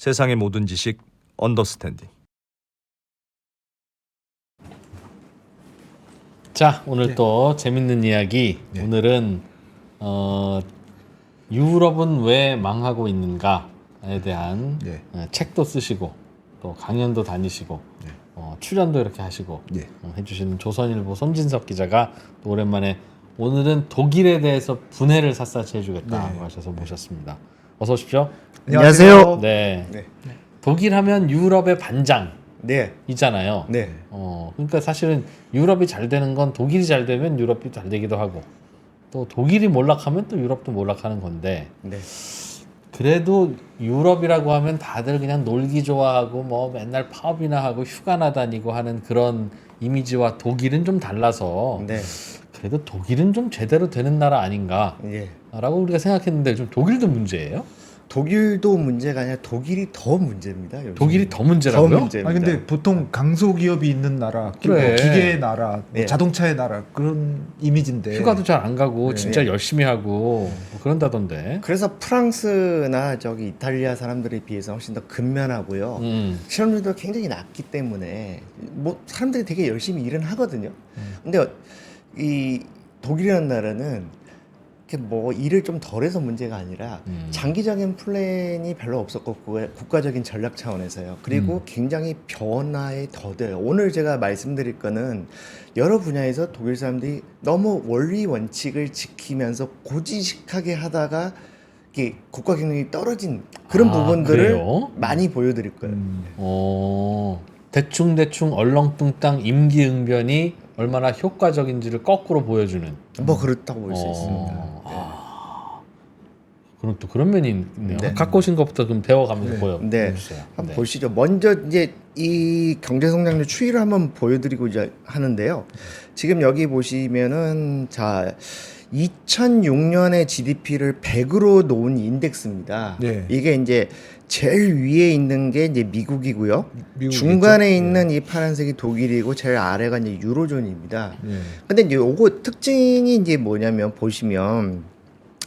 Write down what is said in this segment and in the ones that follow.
세상의 모든 지식 언더스탠딩. 자, 오늘 또 재밌는 이야기. 오늘은 유럽은 왜 망하고 있는가에 대한 책도 쓰시고 또 강연도 다니시고 출연도 이렇게 하시고 해주시는 조선일보 손진석 기자가 또 오랜만에 오늘은 독일에 대해서 분해를 삿사치 해주겠다고 하셔서 모셨습니다. 어서 오십시오. 안녕하세요. 네. 독일 하면 유럽의 반장. 네. 있잖아요. 네. 그러니까 사실은 유럽이 잘 되는 건 독일이 잘 되면 유럽이 잘 되기도 하고 또 독일이 몰락하면 또 유럽도 몰락하는 건데 네. 그래도 유럽이라고 하면 다들 그냥 놀기 좋아하고 뭐 맨날 펍이나 하고 휴가나 다니고 하는 그런 이미지와 독일은 좀 달라서 네. 그래도 독일은 좀 제대로 되는 나라 아닌가라고 예. 우리가 생각했는데 좀 독일도 문제예요? 독일도 문제가 아니라 독일이 더 문제입니다. 요즘. 독일이 더 문제라고요? 더 문제입니다. 아니 근데 보통 강소기업이 있는 나라, 그래. 기계의 나라, 네. 자동차의 나라 그런 이미지인데 휴가도 잘 안 가고 네. 진짜 열심히 하고 뭐 그런다던데. 그래서 프랑스나 저기 이탈리아 사람들에 비해서 훨씬 더 근면하고요. 실업률도 굉장히 낮기 때문에 뭐 사람들이 되게 열심히 일은 하거든요. 근데 이 독일이라는 나라는 이렇게 뭐 일을 좀 덜해서 문제가 아니라 장기적인 플랜이 별로 없었고 국가적인 전략 차원에서요. 그리고 굉장히 변화에 더뎌요. 오늘 제가 말씀드릴 거는 여러 분야에서 독일 사람들이 너무 원리 원칙을 지키면서 고지식하게 하다가 이게 국가 경영이 떨어진 그런 부분들을 그래요? 많이 보여드릴 거예요. 대충 얼렁뚱땅 임기응변이 얼마나 효과적인지를 거꾸로 보여주는. 뭐 그렇다고 볼 수 있습니다. 그럼 또 그런 면이 있네요. 네. 갖고 오신 것부터 좀 배워가면서 네. 보여주세요. 한번 보시죠. 먼저 이제 이 경제 성장률 추이를 한번 보여드리고자 하는데요. 지금 여기 보시면은 자 2006년에 GDP를 100으로 놓은 인덱스입니다. 네. 이게 이제 제일 위에 있는 게 이제 미국이고요. 미국이겠죠? 중간에 있는 이 파란색이 독일이고 제일 아래가 이제 유로존입니다. 네. 근데 이제 요거 특징이 이제 뭐냐면 보시면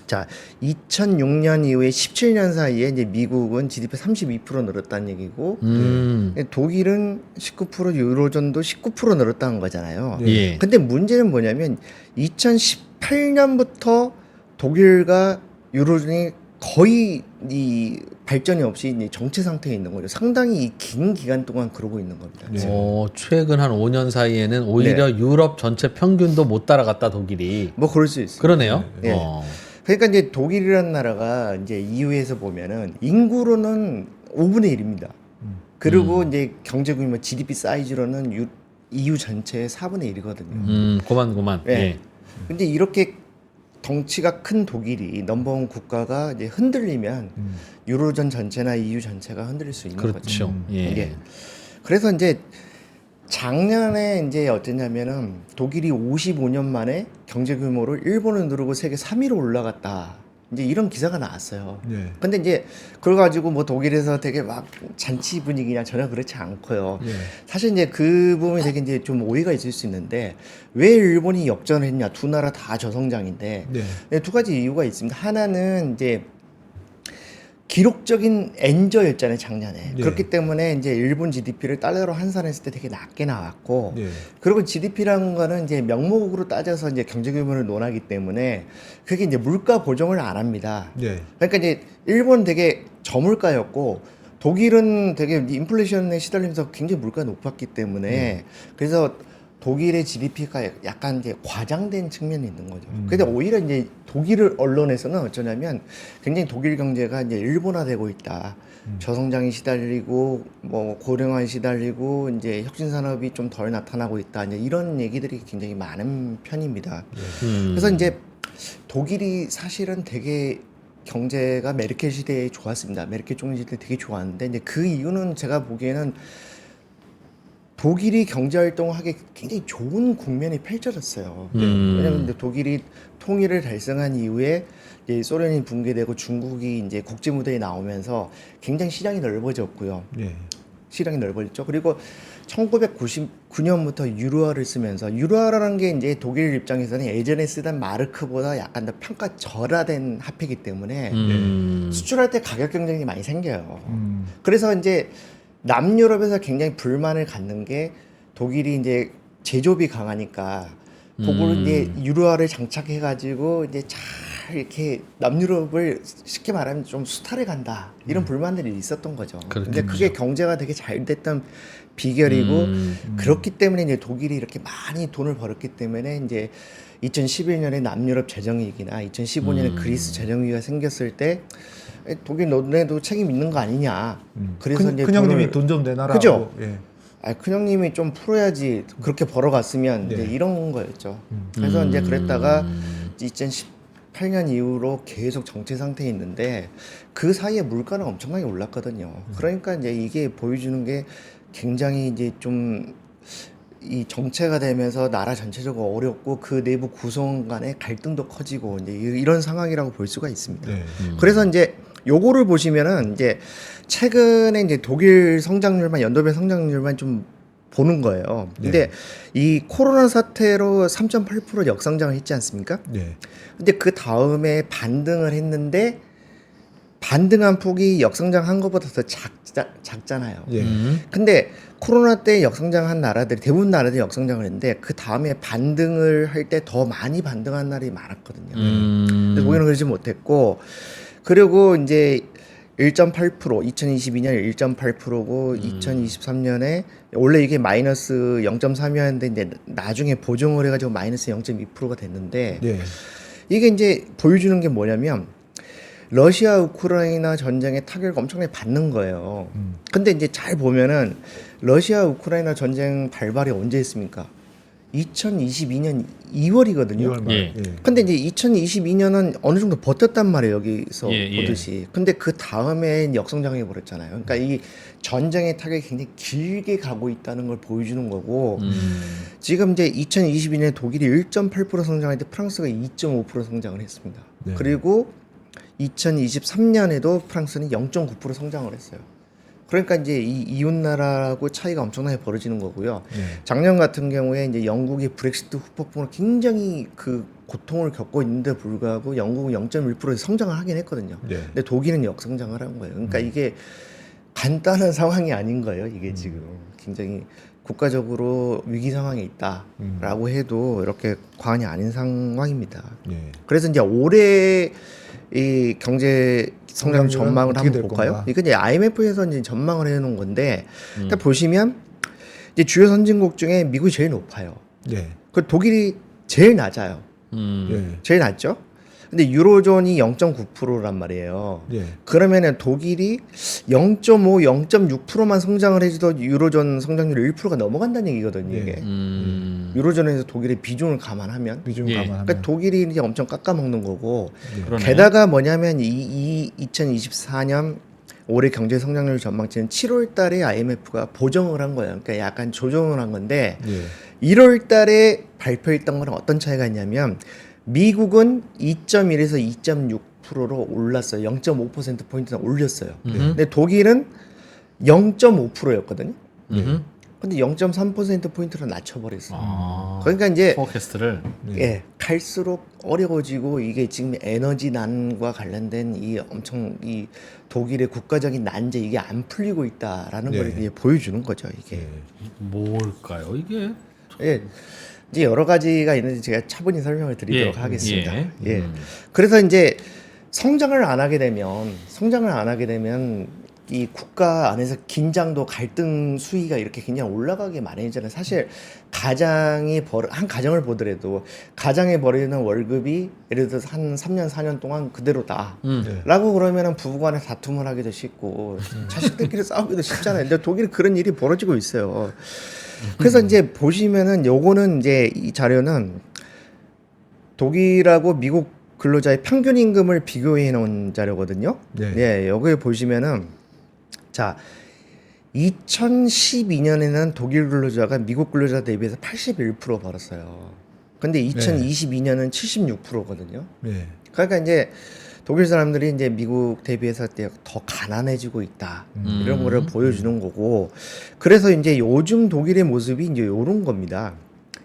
자, 2006년 이후에 17년 사이에 이제 미국은 GDP 32% 늘었다는 얘기고 독일은 19%, 유로존도 19% 늘었다는 거잖아요. 예. 근데 문제는 뭐냐면 2018년부터 독일과 유로존이 거의 이 발전이 없이 이제 정체 상태에 있는 거죠. 상당히 긴 기간 동안 그러고 있는 겁니다. 최근 한 5년 사이에는 오히려 유럽 전체 평균도 못 따라갔다 독일이. 뭐 그럴 수 있어요. 그러네요. 네. 그러니까 이제 독일이라는 나라가 이제 EU에서 보면은 인구로는 5분의 1입니다. 그리고 이제 경제 규모 GDP 사이즈로는 EU 전체의 4분의 1이거든요. 고만. 네. 예. 근데 이렇게 덩치가 큰 독일이 넘버원 국가가 이제 흔들리면 유로존 전체나 EU 전체가 흔들릴 수 있는 그렇죠. 거죠. 예. 그래서 이제 작년에 이제 어땠냐면은 독일이 55년 만에 경제 규모를 일본을 누르고 세계 3위로 올라갔다. 이제 이런 기사가 나왔어요. 네. 근데 이제 그걸 가지고 뭐 독일에서 되게 막 잔치 분위기냐 전혀 그렇지 않고요. 네. 사실 이제 그 부분이 되게 이제 좀 오해가 있을 수 있는데 왜 일본이 역전을 했냐? 두 나라 다 저성장인데 네. 두 가지 이유가 있습니다. 하나는 이제 기록적인 엔저였잖아요 작년에. 네. 그렇기 때문에 이제 일본 GDP를 달러로 환산했을 때 되게 낮게 나왔고, 네. 그리고 GDP라는 거는 이제 명목으로 따져서 이제 경제 규모를 논하기 때문에 그게 이제 물가 보정을 안 합니다. 네. 그러니까 이제 일본은 되게 저물가였고 독일은 되게 인플레이션에 시달리면서 굉장히 물가가 높았기 때문에 그래서 독일의 GDP가 약간 이제 과장된 측면이 있는 거죠. 근데 오히려 이제 독일 언론에서는 어쩌냐면 굉장히 독일 경제가 이제 일본화되고 있다. 저성장이 시달리고 뭐 고령화에 시달리고 이제 혁신 산업이 좀 덜 나타나고 있다. 이제 이런 얘기들이 굉장히 많은 편입니다. 그래서 이제 독일이 사실은 되게 경제가 메르켈 시대에 좋았습니다. 메르켈 총리 시대 되게 좋았는데 이제 그 이유는 제가 보기에는 독일이 경제 활동을 하기 굉장히 좋은 국면이 펼쳐졌어요. 왜냐하면 이제 독일이 통일을 달성한 이후에 이제 소련이 붕괴되고 중국이 이제 국제 무대에 나오면서 굉장히 시장이 넓어졌고요. 네. 시장이 넓어졌죠. 그리고 1999년부터 유로화를 쓰면서 유로화라는 게 이제 독일 입장에서는 예전에 쓰던 마르크보다 약간 더 평가절하된 화폐이기 때문에 수출할 때 가격 경쟁이 많이 생겨요. 그래서 이제 남유럽에서 굉장히 불만을 갖는 게 독일이 이제 제조업이 강하니까 그걸 이제 유로화를 장착해가지고 이제 잘 이렇게 남유럽을 쉽게 말하면 좀 수탈해 간다 이런 불만들이 있었던 거죠. 근데 그게 경제가 되게 잘 됐던 비결이고 그렇기 때문에 이제 독일이 이렇게 많이 돈을 벌었기 때문에 이제 2011년에 남유럽 재정위기나 2015년에 그리스 재정위기가 생겼을 때 독일 너네도 책임 있는 거 아니냐. 그래서 이제 큰형님이 돈 좀 내놔라. 그죠? 예. 큰형님이 좀 풀어야지 그렇게 벌어갔으면 이제 이런 거였죠. 그래서 이제 그랬다가 2018년 이후로 계속 정체 상태에 있는데 그 사이에 물가는 엄청나게 올랐거든요. 그러니까 이제 이게 보여주는 게 굉장히 이제 좀 이 정체가 되면서 나라 전체적으로 어렵고 그 내부 구성 간의 갈등도 커지고 이제 이런 상황이라고 볼 수가 있습니다. 그래서 이제 요거를 보시면은 이제 최근에 이제 독일 성장률만 연도별 성장률만 좀 보는 거예요. 근데 이 코로나 사태로 3.8% 역성장을 했지 않습니까? 근데 그 다음에 반등을 했는데 반등한 폭이 역성장한 것보다 더 작잖아요. 근데 코로나 때 역성장한 나라들이 대부분 나라들이 역성장을 했는데 그 다음에 반등을 할 때 더 많이 반등한 나라들이 많았거든요. 근데 독일은 그러지 못했고 그리고 이제 1.8% 2022년 1.8%고 2023년에 원래 이게 마이너스 0.3이었는데 이제 나중에 보정을 해가지고 마이너스 0.2%가 됐는데 이게 이제 보여주는 게 뭐냐면 러시아 우크라이나 전쟁의 타격을 엄청나게 받는 거예요. 근데 이제 잘 보면은 러시아 우크라이나 전쟁 발발이 언제 했습니까? 2022년 2월이거든요. 2월 말. 근데 이제 2022년은 어느 정도 버텼단 말이에요, 여기서 보듯이. 근데 그 다음에 역성장해 버렸잖아요. 그러니까 이 전쟁의 타격이 굉장히 길게 가고 있다는 걸 보여주는 거고, 지금 이제 2022년에 독일이 1.8% 성장할 때 프랑스가 2.5% 성장을 했습니다. 그리고 2023년에도 프랑스는 0.9% 성장을 했어요. 그러니까 이제 이 이웃 나라하고 차이가 엄청나게 벌어지는 거고요. 작년 같은 경우에 이제 영국이 브렉시트 후폭풍으로 굉장히 그 고통을 겪고 있는데 불구하고 영국은 0.1%에서 성장을 하긴 했거든요. 근데 독일은 역성장을 한 거예요. 그러니까 이게 간단한 상황이 아닌 거예요. 이게 지금 굉장히 국가적으로 위기 상황에 있다라고 해도 이렇게 과언이 아닌 상황입니다. 그래서 이제 올해 이 경제 성장 전망을 한번 볼까요? 이건 이제 IMF에서 이제 전망을 해놓은 건데, 일단 보시면 이제 주요 선진국 중에 미국이 제일 높아요. 그 독일이 제일 낮아요. 제일 낮죠? 근데 유로존이 0.9%란 말이에요. 그러면은 독일이 0.5, 0.6%만 성장을 해도 유로존 성장률이 1%가 넘어간다는 얘기거든요. 이게 유로존에서 독일의 비중을 감안하면, 그러니까 독일이 이제 엄청 깎아먹는 거고. 게다가 뭐냐면 이 2024년 올해 경제 성장률 전망치는 7월달에 IMF가 보정을 한 거예요. 그러니까 약간 조정을 한 건데 1월달에 발표했던 거랑 어떤 차이가 있냐면. 미국은 2.1에서 2.6%로 올랐어요. 0.5% 포인트나 올렸어요. 근데 독일은 0.5%였거든요. 근데 0.3% 포인트로 낮춰버렸어요. 그러니까 이제 포캐스트를 갈수록 어려워지고 이게 지금 에너지난과 관련된 이 엄청 이 독일의 국가적인 난제 이게 안 풀리고 있다라는 걸 이제 보여주는 거죠. 이게 뭘까요? 이게 이제 여러 가지가 있는데 제가 차분히 설명을 드리도록 하겠습니다. 그래서 이제 성장을 안 하게 되면 이 국가 안에서 긴장도 갈등 수위가 이렇게 굉장히 올라가게 마련이잖아요. 사실 한 가정을 보더라도 가장에 벌이는 월급이 예를 들어서 한 3년 4년 동안 그대로다 라고 그러면은 부부간에 다툼을 하기도 쉽고 자식들끼리 싸우기도 쉽잖아요. 근데 독일은 그런 일이 벌어지고 있어요. 그래서 이제 보시면은 요거는 이제 이 자료는 독일하고 미국 근로자의 평균 임금을 비교해 놓은 자료거든요. 여기에 보시면은 자 2012년에는 독일 근로자가 미국 근로자 대비해서 81% 벌었어요. 근데 2022년은 76%거든요. 그러니까 이제 독일 사람들이 이제 미국 대비해서 더 가난해지고 있다 이런 거를 보여주는 거고 그래서 이제 요즘 독일의 모습이 이제 이런 겁니다.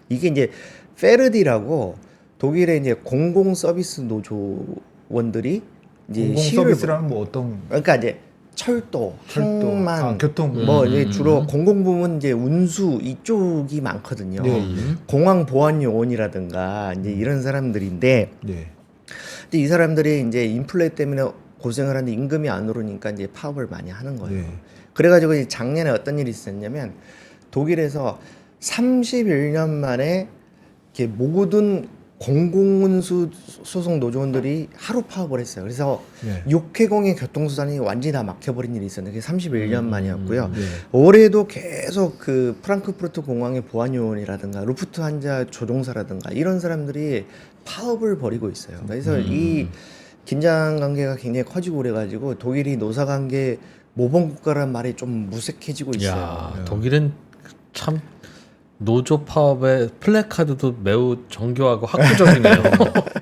이게 이제 페르디라고 독일의 이제 공공 서비스 노조원들이 이제 공공 시위를 서비스라면 뭐 어떤 그러니까 이제 철도, 항만, 교통 뭐 이제 주로 공공부문 이제 운수 이쪽이 많거든요. 네. 공항 보안 요원이라든가 이제 이런 사람들인데, 네. 근데 이 사람들이 이제 인플레 때문에 고생을 하는데 임금이 안 오르니까 이제 파업을 많이 하는 거예요. 네. 그래가지고 이제 작년에 어떤 일이 있었냐면 독일에서 31년 만에 이렇게 모든 공공운수 소속 노조원들이 하루 파업을 했어요. 그래서 네. 6회공의 교통수단이 완전히 다 막혀버린 일이 있었는데 그게 31년 만이었고요. 네. 올해도 계속 그 프랑크푸르트 공항의 보안요원이라든가 루프트한자 조종사라든가 이런 사람들이 파업을 벌이고 있어요. 그래서 이 긴장 관계가 굉장히 커지고 그래가지고 독일이 노사관계 모범국가라는 말이 좀 무색해지고 있어요. 야, 독일은 참 노조 파업의 플래카드도 매우 정교하고 학구적이네요.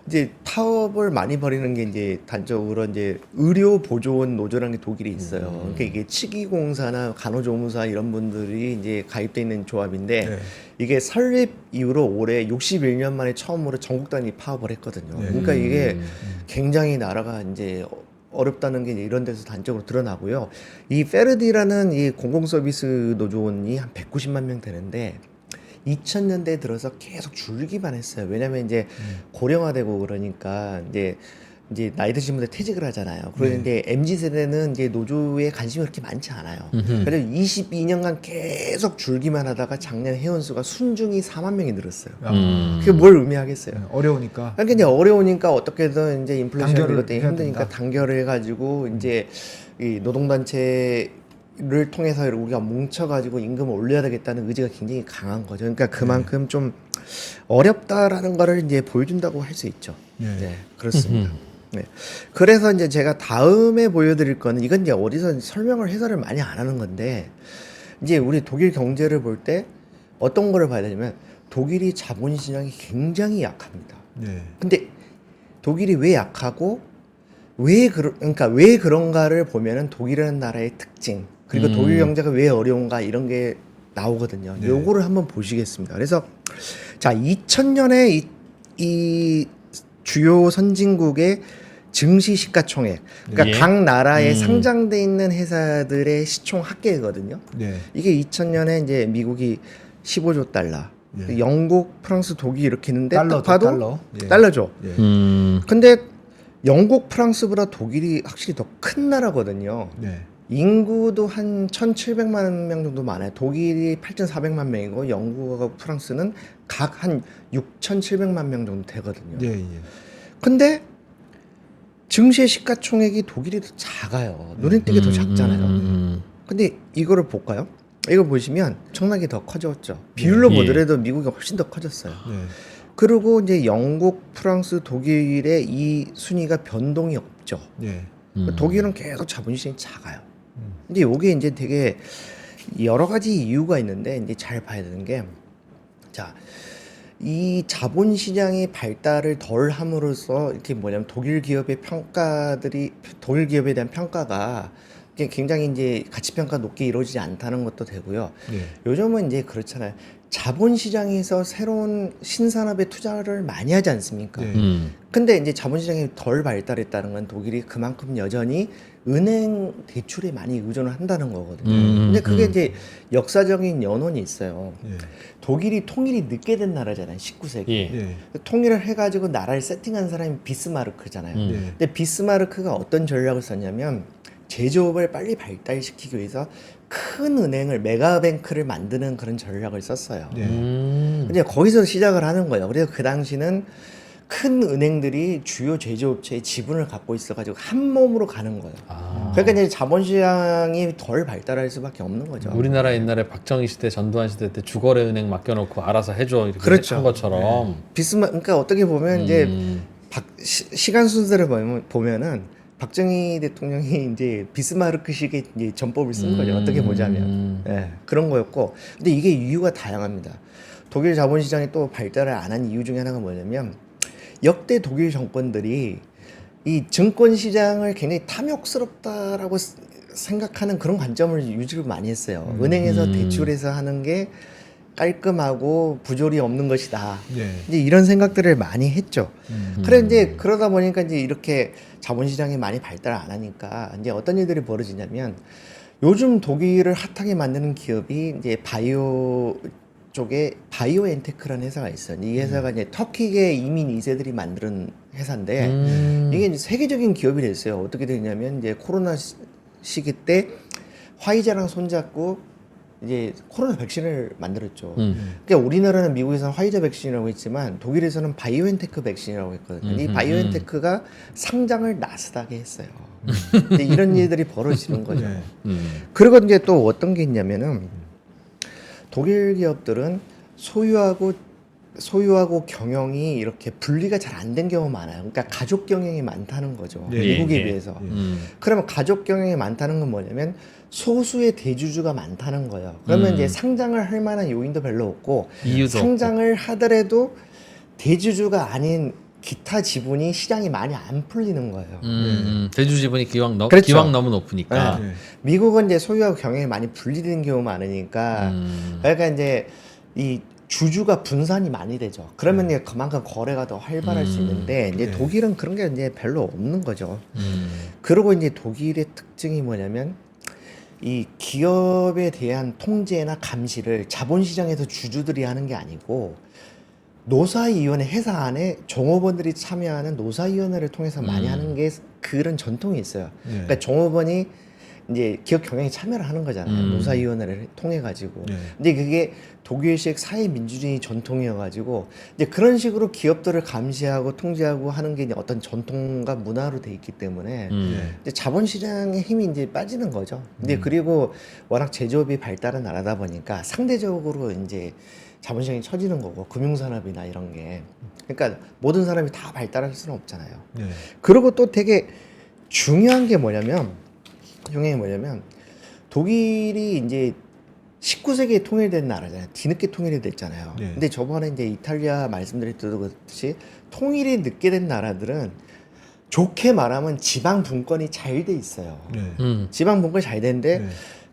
이제 파업을 많이 벌이는 게 이제 단적으로 이제 의료 보조원 노조라는 게 독일에 있어요. 그러니까 이게 치기공사나 간호조무사 이런 분들이 이제 가입돼 있는 조합인데 네. 이게 설립 이후로 올해 61년 만에 처음으로 전국 단위 파업을 했거든요. 네. 그러니까 이게 굉장히 나라가 이제 어렵다는 게 이제 이런 데서 단적으로 드러나고요. 이 페르디라는 이 공공서비스 노조원이 한 190만 명 되는데 2000년대 들어서 계속 줄기만 했어요. 왜냐면 이제 고령화되고 그러니까 이제 나이 드신 분들 퇴직을 하잖아요. 그런데 MZ 세대는 이제 노조에 관심이 그렇게 많지 않아요. 그래서 22년간 계속 줄기만 하다가 작년 회원수가 순중이 4만 명이 늘었어요. 그게 뭘 의미하겠어요? 어려우니까. 그러니까 이제 어려우니까 어떻게든 이제 인플레이션 단결을 이것 때문에 해야 힘드니까 된다. 단결을 해가지고 이제 이 노동단체를 통해서 우리가 뭉쳐가지고 임금을 올려야 되겠다는 의지가 굉장히 강한 거죠. 그러니까 그만큼 좀 어렵다라는 거를 이제 보여준다고 할 수 있죠. 네, 그렇습니다. 네. 그래서 이제 제가 다음에 보여드릴 거는 이건 이제 어디서 설명을 해설을 많이 안 하는 건데 이제 우리 독일 경제를 볼 때 어떤 거를 봐야 되냐면 독일이 자본시장이 굉장히 약합니다. 네. 근데 독일이 왜 약하고 왜 그런가를 보면은 독일이라는 나라의 특징 그리고 독일 경제가 왜 어려운가 이런 게 나오거든요. 네. 요거를 한번 보시겠습니다. 그래서 자 2000년에 이 주요 선진국의 증시 시가총액 그러니까 예. 각 나라에 상장돼 있는 회사들의 시총 합계거든요. 네. 이게 2000년에 이제 미국이 15조 달러, 예. 영국, 프랑스, 독일 이렇게 있는데 달러죠, 딱 봐도 달러. 예. 달러죠. 예. 근데 영국, 프랑스보다 독일이 확실히 더 큰 나라거든요. 네. 인구도 한 1,700만 명 정도 많아요. 독일이 8,400만 명이고 영국하고 프랑스는 각 한 6,700만 명 정도 되거든요. 예, 예. 근데 증시의 시가총액이 독일이 더 작아요. 눈에 띄게 더 작잖아요. 근데 이거를 볼까요? 이거 보시면 엄청나게 더 커졌죠. 비율로 예. 보더라도 미국이 훨씬 더 커졌어요. 네. 그리고 이제 영국, 프랑스, 독일의 이 순위가 변동이 없죠. 네. 독일은 계속 자본시장이 작아요. 근데 이게 이제 되게 여러 가지 이유가 있는데 이제 잘 봐야 되는 게 자, 이 자본시장의 발달을 덜 함으로써 이렇게 뭐냐면 독일 기업의 독일 기업에 대한 평가가 이게 굉장히 이제 가치평가 높게 이루어지지 않다는 것도 되고요. 네. 요즘은 이제 그렇잖아요. 자본시장에서 새로운 신산업에 투자를 많이 하지 않습니까? 네. 근데 이제 자본시장이 덜 발달했다는 건 독일이 그만큼 여전히 은행 대출에 많이 의존을 한다는 거거든요. 근데 그게 이제 역사적인 연원이 있어요. 예. 독일이 통일이 늦게 된 나라잖아요. 19세기. 예. 예. 통일을 해가지고 나라를 세팅한 사람이 비스마르크잖아요. 네. 근데 비스마르크가 어떤 전략을 썼냐면 제조업을 빨리 발달시키기 위해서 큰 은행을 메가뱅크를 만드는 그런 전략을 썼어요. 네. 근데 거기서 시작을 하는 거예요. 그래서 그 당시는 큰 은행들이 주요 제조업체의 지분을 갖고 있어가지고 한 몸으로 가는 거예요. 그러니까 이제 자본시장이 덜 발달할 수밖에 없는 거죠. 우리나라 옛날에 박정희 시대, 전두환 시대 때 주거래 은행 맡겨놓고 알아서 해줘 이렇게 그렇죠. 한 것처럼. 그러니까 어떻게 보면 이제 시간 순서를 보면은 박정희 대통령이 이제 비스마르크식의 이제 전법을 쓴 거죠. 어떻게 보자면 그런 거였고, 근데 이게 이유가 다양합니다. 독일 자본시장이 또 발달을 안 한 이유 중에 하나가 뭐냐면 역대 독일 정권들이 이 증권 시장을 굉장히 탐욕스럽다라고 생각하는 그런 관점을 유지를 많이 했어요. 은행에서 대출해서 하는 게 깔끔하고 부조리 없는 것이다. 네. 이제 이런 생각들을 많이 했죠. 그래 이제 그러다 보니까 이제 이렇게 자본시장이 많이 발달 안 하니까 이제 어떤 일들이 벌어지냐면 요즘 독일을 핫하게 만드는 기업이 이제 바이오 쪽에 바이오엔테크라는 회사가 있어요. 이 회사가 이제 터키계 이민 2세들이 만드는 회사인데 이게 이제 세계적인 기업이 됐어요. 어떻게 되냐면 이제 코로나 시기 때 화이자랑 손잡고 이제 코로나 백신을 만들었죠. 그러니까 우리나라는 미국에서는 화이자 백신이라고 했지만 독일에서는 바이오엔테크 백신이라고 했거든요. 이 바이오엔테크가 상장을 나스닥에 했어요. 이제 이런 일들이 벌어지는 거죠. 네. 그리고 이제 또 어떤 게 있냐면은 독일 기업들은 소유하고 경영이 이렇게 분리가 잘 안 된 경우가 많아요. 그러니까 가족 경영이 많다는 거죠. 네. 미국에 예. 비해서. 그러면 가족 경영이 많다는 건 뭐냐면 소수의 대주주가 많다는 거예요. 그러면 이제 상장을 할 만한 요인도 별로 없고 이유도 상장을 하더라도 대주주가 아닌 기타 지분이 시장이 많이 안 풀리는 거예요. 대주 지분이 그렇죠. 기왕 너무 높으니까. 네. 미국은 이제 소유하고 경영이 많이 분리되는 경우가 많으니까 그러니까 이제 이 주주가 분산이 많이 되죠. 그러면 이제 그만큼 거래가 더 활발할 수 있는데 이제 네. 독일은 그런 게 이제 별로 없는 거죠. 그리고 이제 독일의 특징이 뭐냐면 이 기업에 대한 통제나 감시를 자본시장에서 주주들이 하는 게 아니고 노사위원회 회사 안에 종업원들이 참여하는 노사위원회를 통해서 많이 하는 게 그런 전통이 있어요. 네. 그러니까 종업원이 이제 기업 경영에 참여를 하는 거잖아요. 노사위원회를 통해 가지고. 네. 근데 그게 독일식 사회민주주의 전통이어가지고 이제 그런 식으로 기업들을 감시하고 통제하고 하는 게 이제 어떤 전통과 문화로 돼 있기 때문에 네. 이제 자본시장의 힘이 이제 빠지는 거죠. 근데 그리고 워낙 제조업이 발달한 나라다 보니까 상대적으로 이제 자본시장이 처지는 거고 금융산업이나 이런 게 그러니까 모든 사람이 다 발달할 수는 없잖아요. 네. 그리고 또 되게 중요한 게 뭐냐면 독일이 이제 19세기에 통일된 나라잖아요. 뒤늦게 통일이 됐잖아요. 네. 근데 저번에 이제 이탈리아 말씀드렸듯이 통일이 늦게 된 나라들은 좋게 말하면 지방 분권이 잘 돼 있어요. 네. 지방 분권이 잘 되는데 네.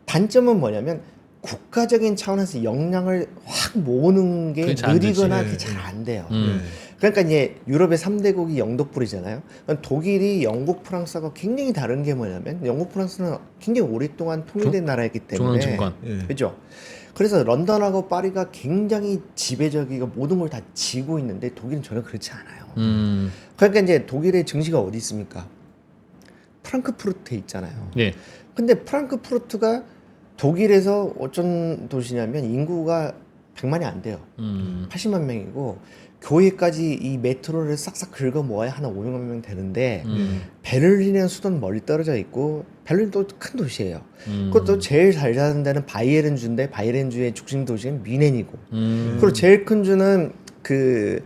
단점은 뭐냐면 국가적인 차원에서 역량을 확 모으는 게 그게 잘안 느리거나 되지. 그게 잘 안 돼요. 네. 그러니까 이제 유럽의 3대국이 영독불이잖아요. 독일이 영국, 프랑스하고 굉장히 다른 게 뭐냐면 영국, 프랑스는 굉장히 오랫동안 통일된 나라였기 때문에 중앙정권. 네. 그죠? 그래서 런던하고 파리가 굉장히 지배적이고 모든 걸 다 지고 있는데 독일은 전혀 그렇지 않아요. 그러니까 이제 독일의 증시가 어디 있습니까? 프랑크푸르트에 있잖아요. 예. 근데 프랑크푸르트가 독일에서 어쩐 도시냐면 인구가 100만이 안 돼요. 80만 명이고 교회까지 이 메트로를 싹싹 긁어 모아야 한 500만 명 되는데 베를린이라는 수도는 멀리 떨어져 있고 베를린 또 큰 도시예요. 그것도 제일 잘 사는 데는 바이에른주인데 바이에른주의 중심 도시는 뮌헨이고 그리고 제일 큰 주는 그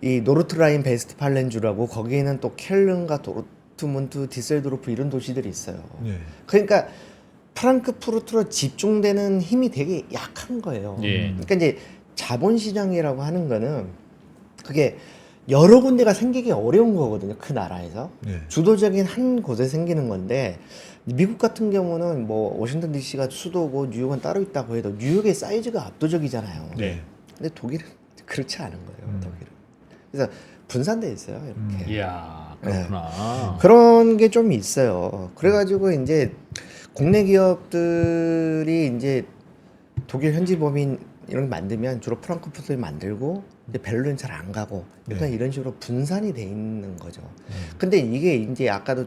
이 노르트라인 베스트팔렌주라고 거기에는 또 켈른과 도르트문트, 디셀도르프 이런 도시들이 있어요. 네. 그러니까 프랑크푸르트로 집중되는 힘이 되게 약한 거예요. 예. 그러니까 이제 자본시장이라고 하는 거는 그게 여러 군데가 생기기 어려운 거거든요. 그 나라에서. 네. 주도적인 한 곳에 생기는 건데 미국 같은 경우는 뭐 워싱턴 DC가 수도고 뉴욕은 따로 있다고 해도 뉴욕의 사이즈가 압도적이잖아요. 네. 근데 독일은 그렇지 않은 거예요. 독일은. 그래서 분산돼 있어요. 이렇게. 이야, 그렇구나. 그런 게 좀 있어요. 그래가지고 이제 국내 기업들이 이제 독일 현지 법인 이런 거 만들면 주로 프랑크푸르트에 만들고 이제 베를린 잘 안 가고 그러니까 이런 식으로 분산이 돼 있는 거죠. 근데 이게 이제 아까도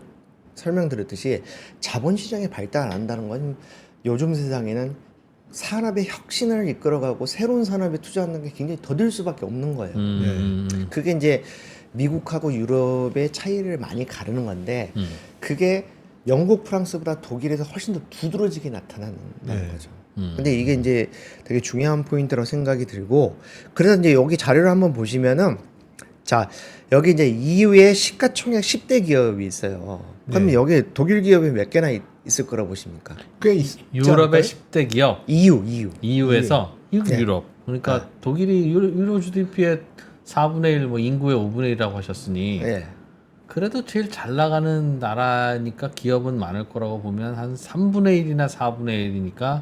설명드렸듯이 자본시장이 발달 안 한다는 건 요즘 세상에는 산업의 혁신을 이끌어가고 새로운 산업에 투자하는 게 굉장히 더딜 수밖에 없는 거예요. 그게 이제 미국하고 유럽의 차이를 많이 가르는 건데 그게 영국, 프랑스보다 독일에서 훨씬 더 두드러지게 나타나는 거죠. 근데 이게 이제 되게 중요한 포인트라고 생각이 들고 그래서 이제 여기 자료를 한번 보시면은 자 여기 이제 EU의 시가총액 10대 기업이 있어요. 그러면 여기 독일 기업이 몇 개나 있을 거라고 보십니까? 꽤 있지 유럽의 않을까요? 10대 기업, EU에서 네. 유럽. 그러니까 독일이 유로 GDP의 4분의 1, 뭐 인구의 5분의 1이라고 하셨으니 예. 그래도 제일 잘 나가는 나라니까 기업은 많을 거라고 보면 한 3분의 1이나 4분의 1이니까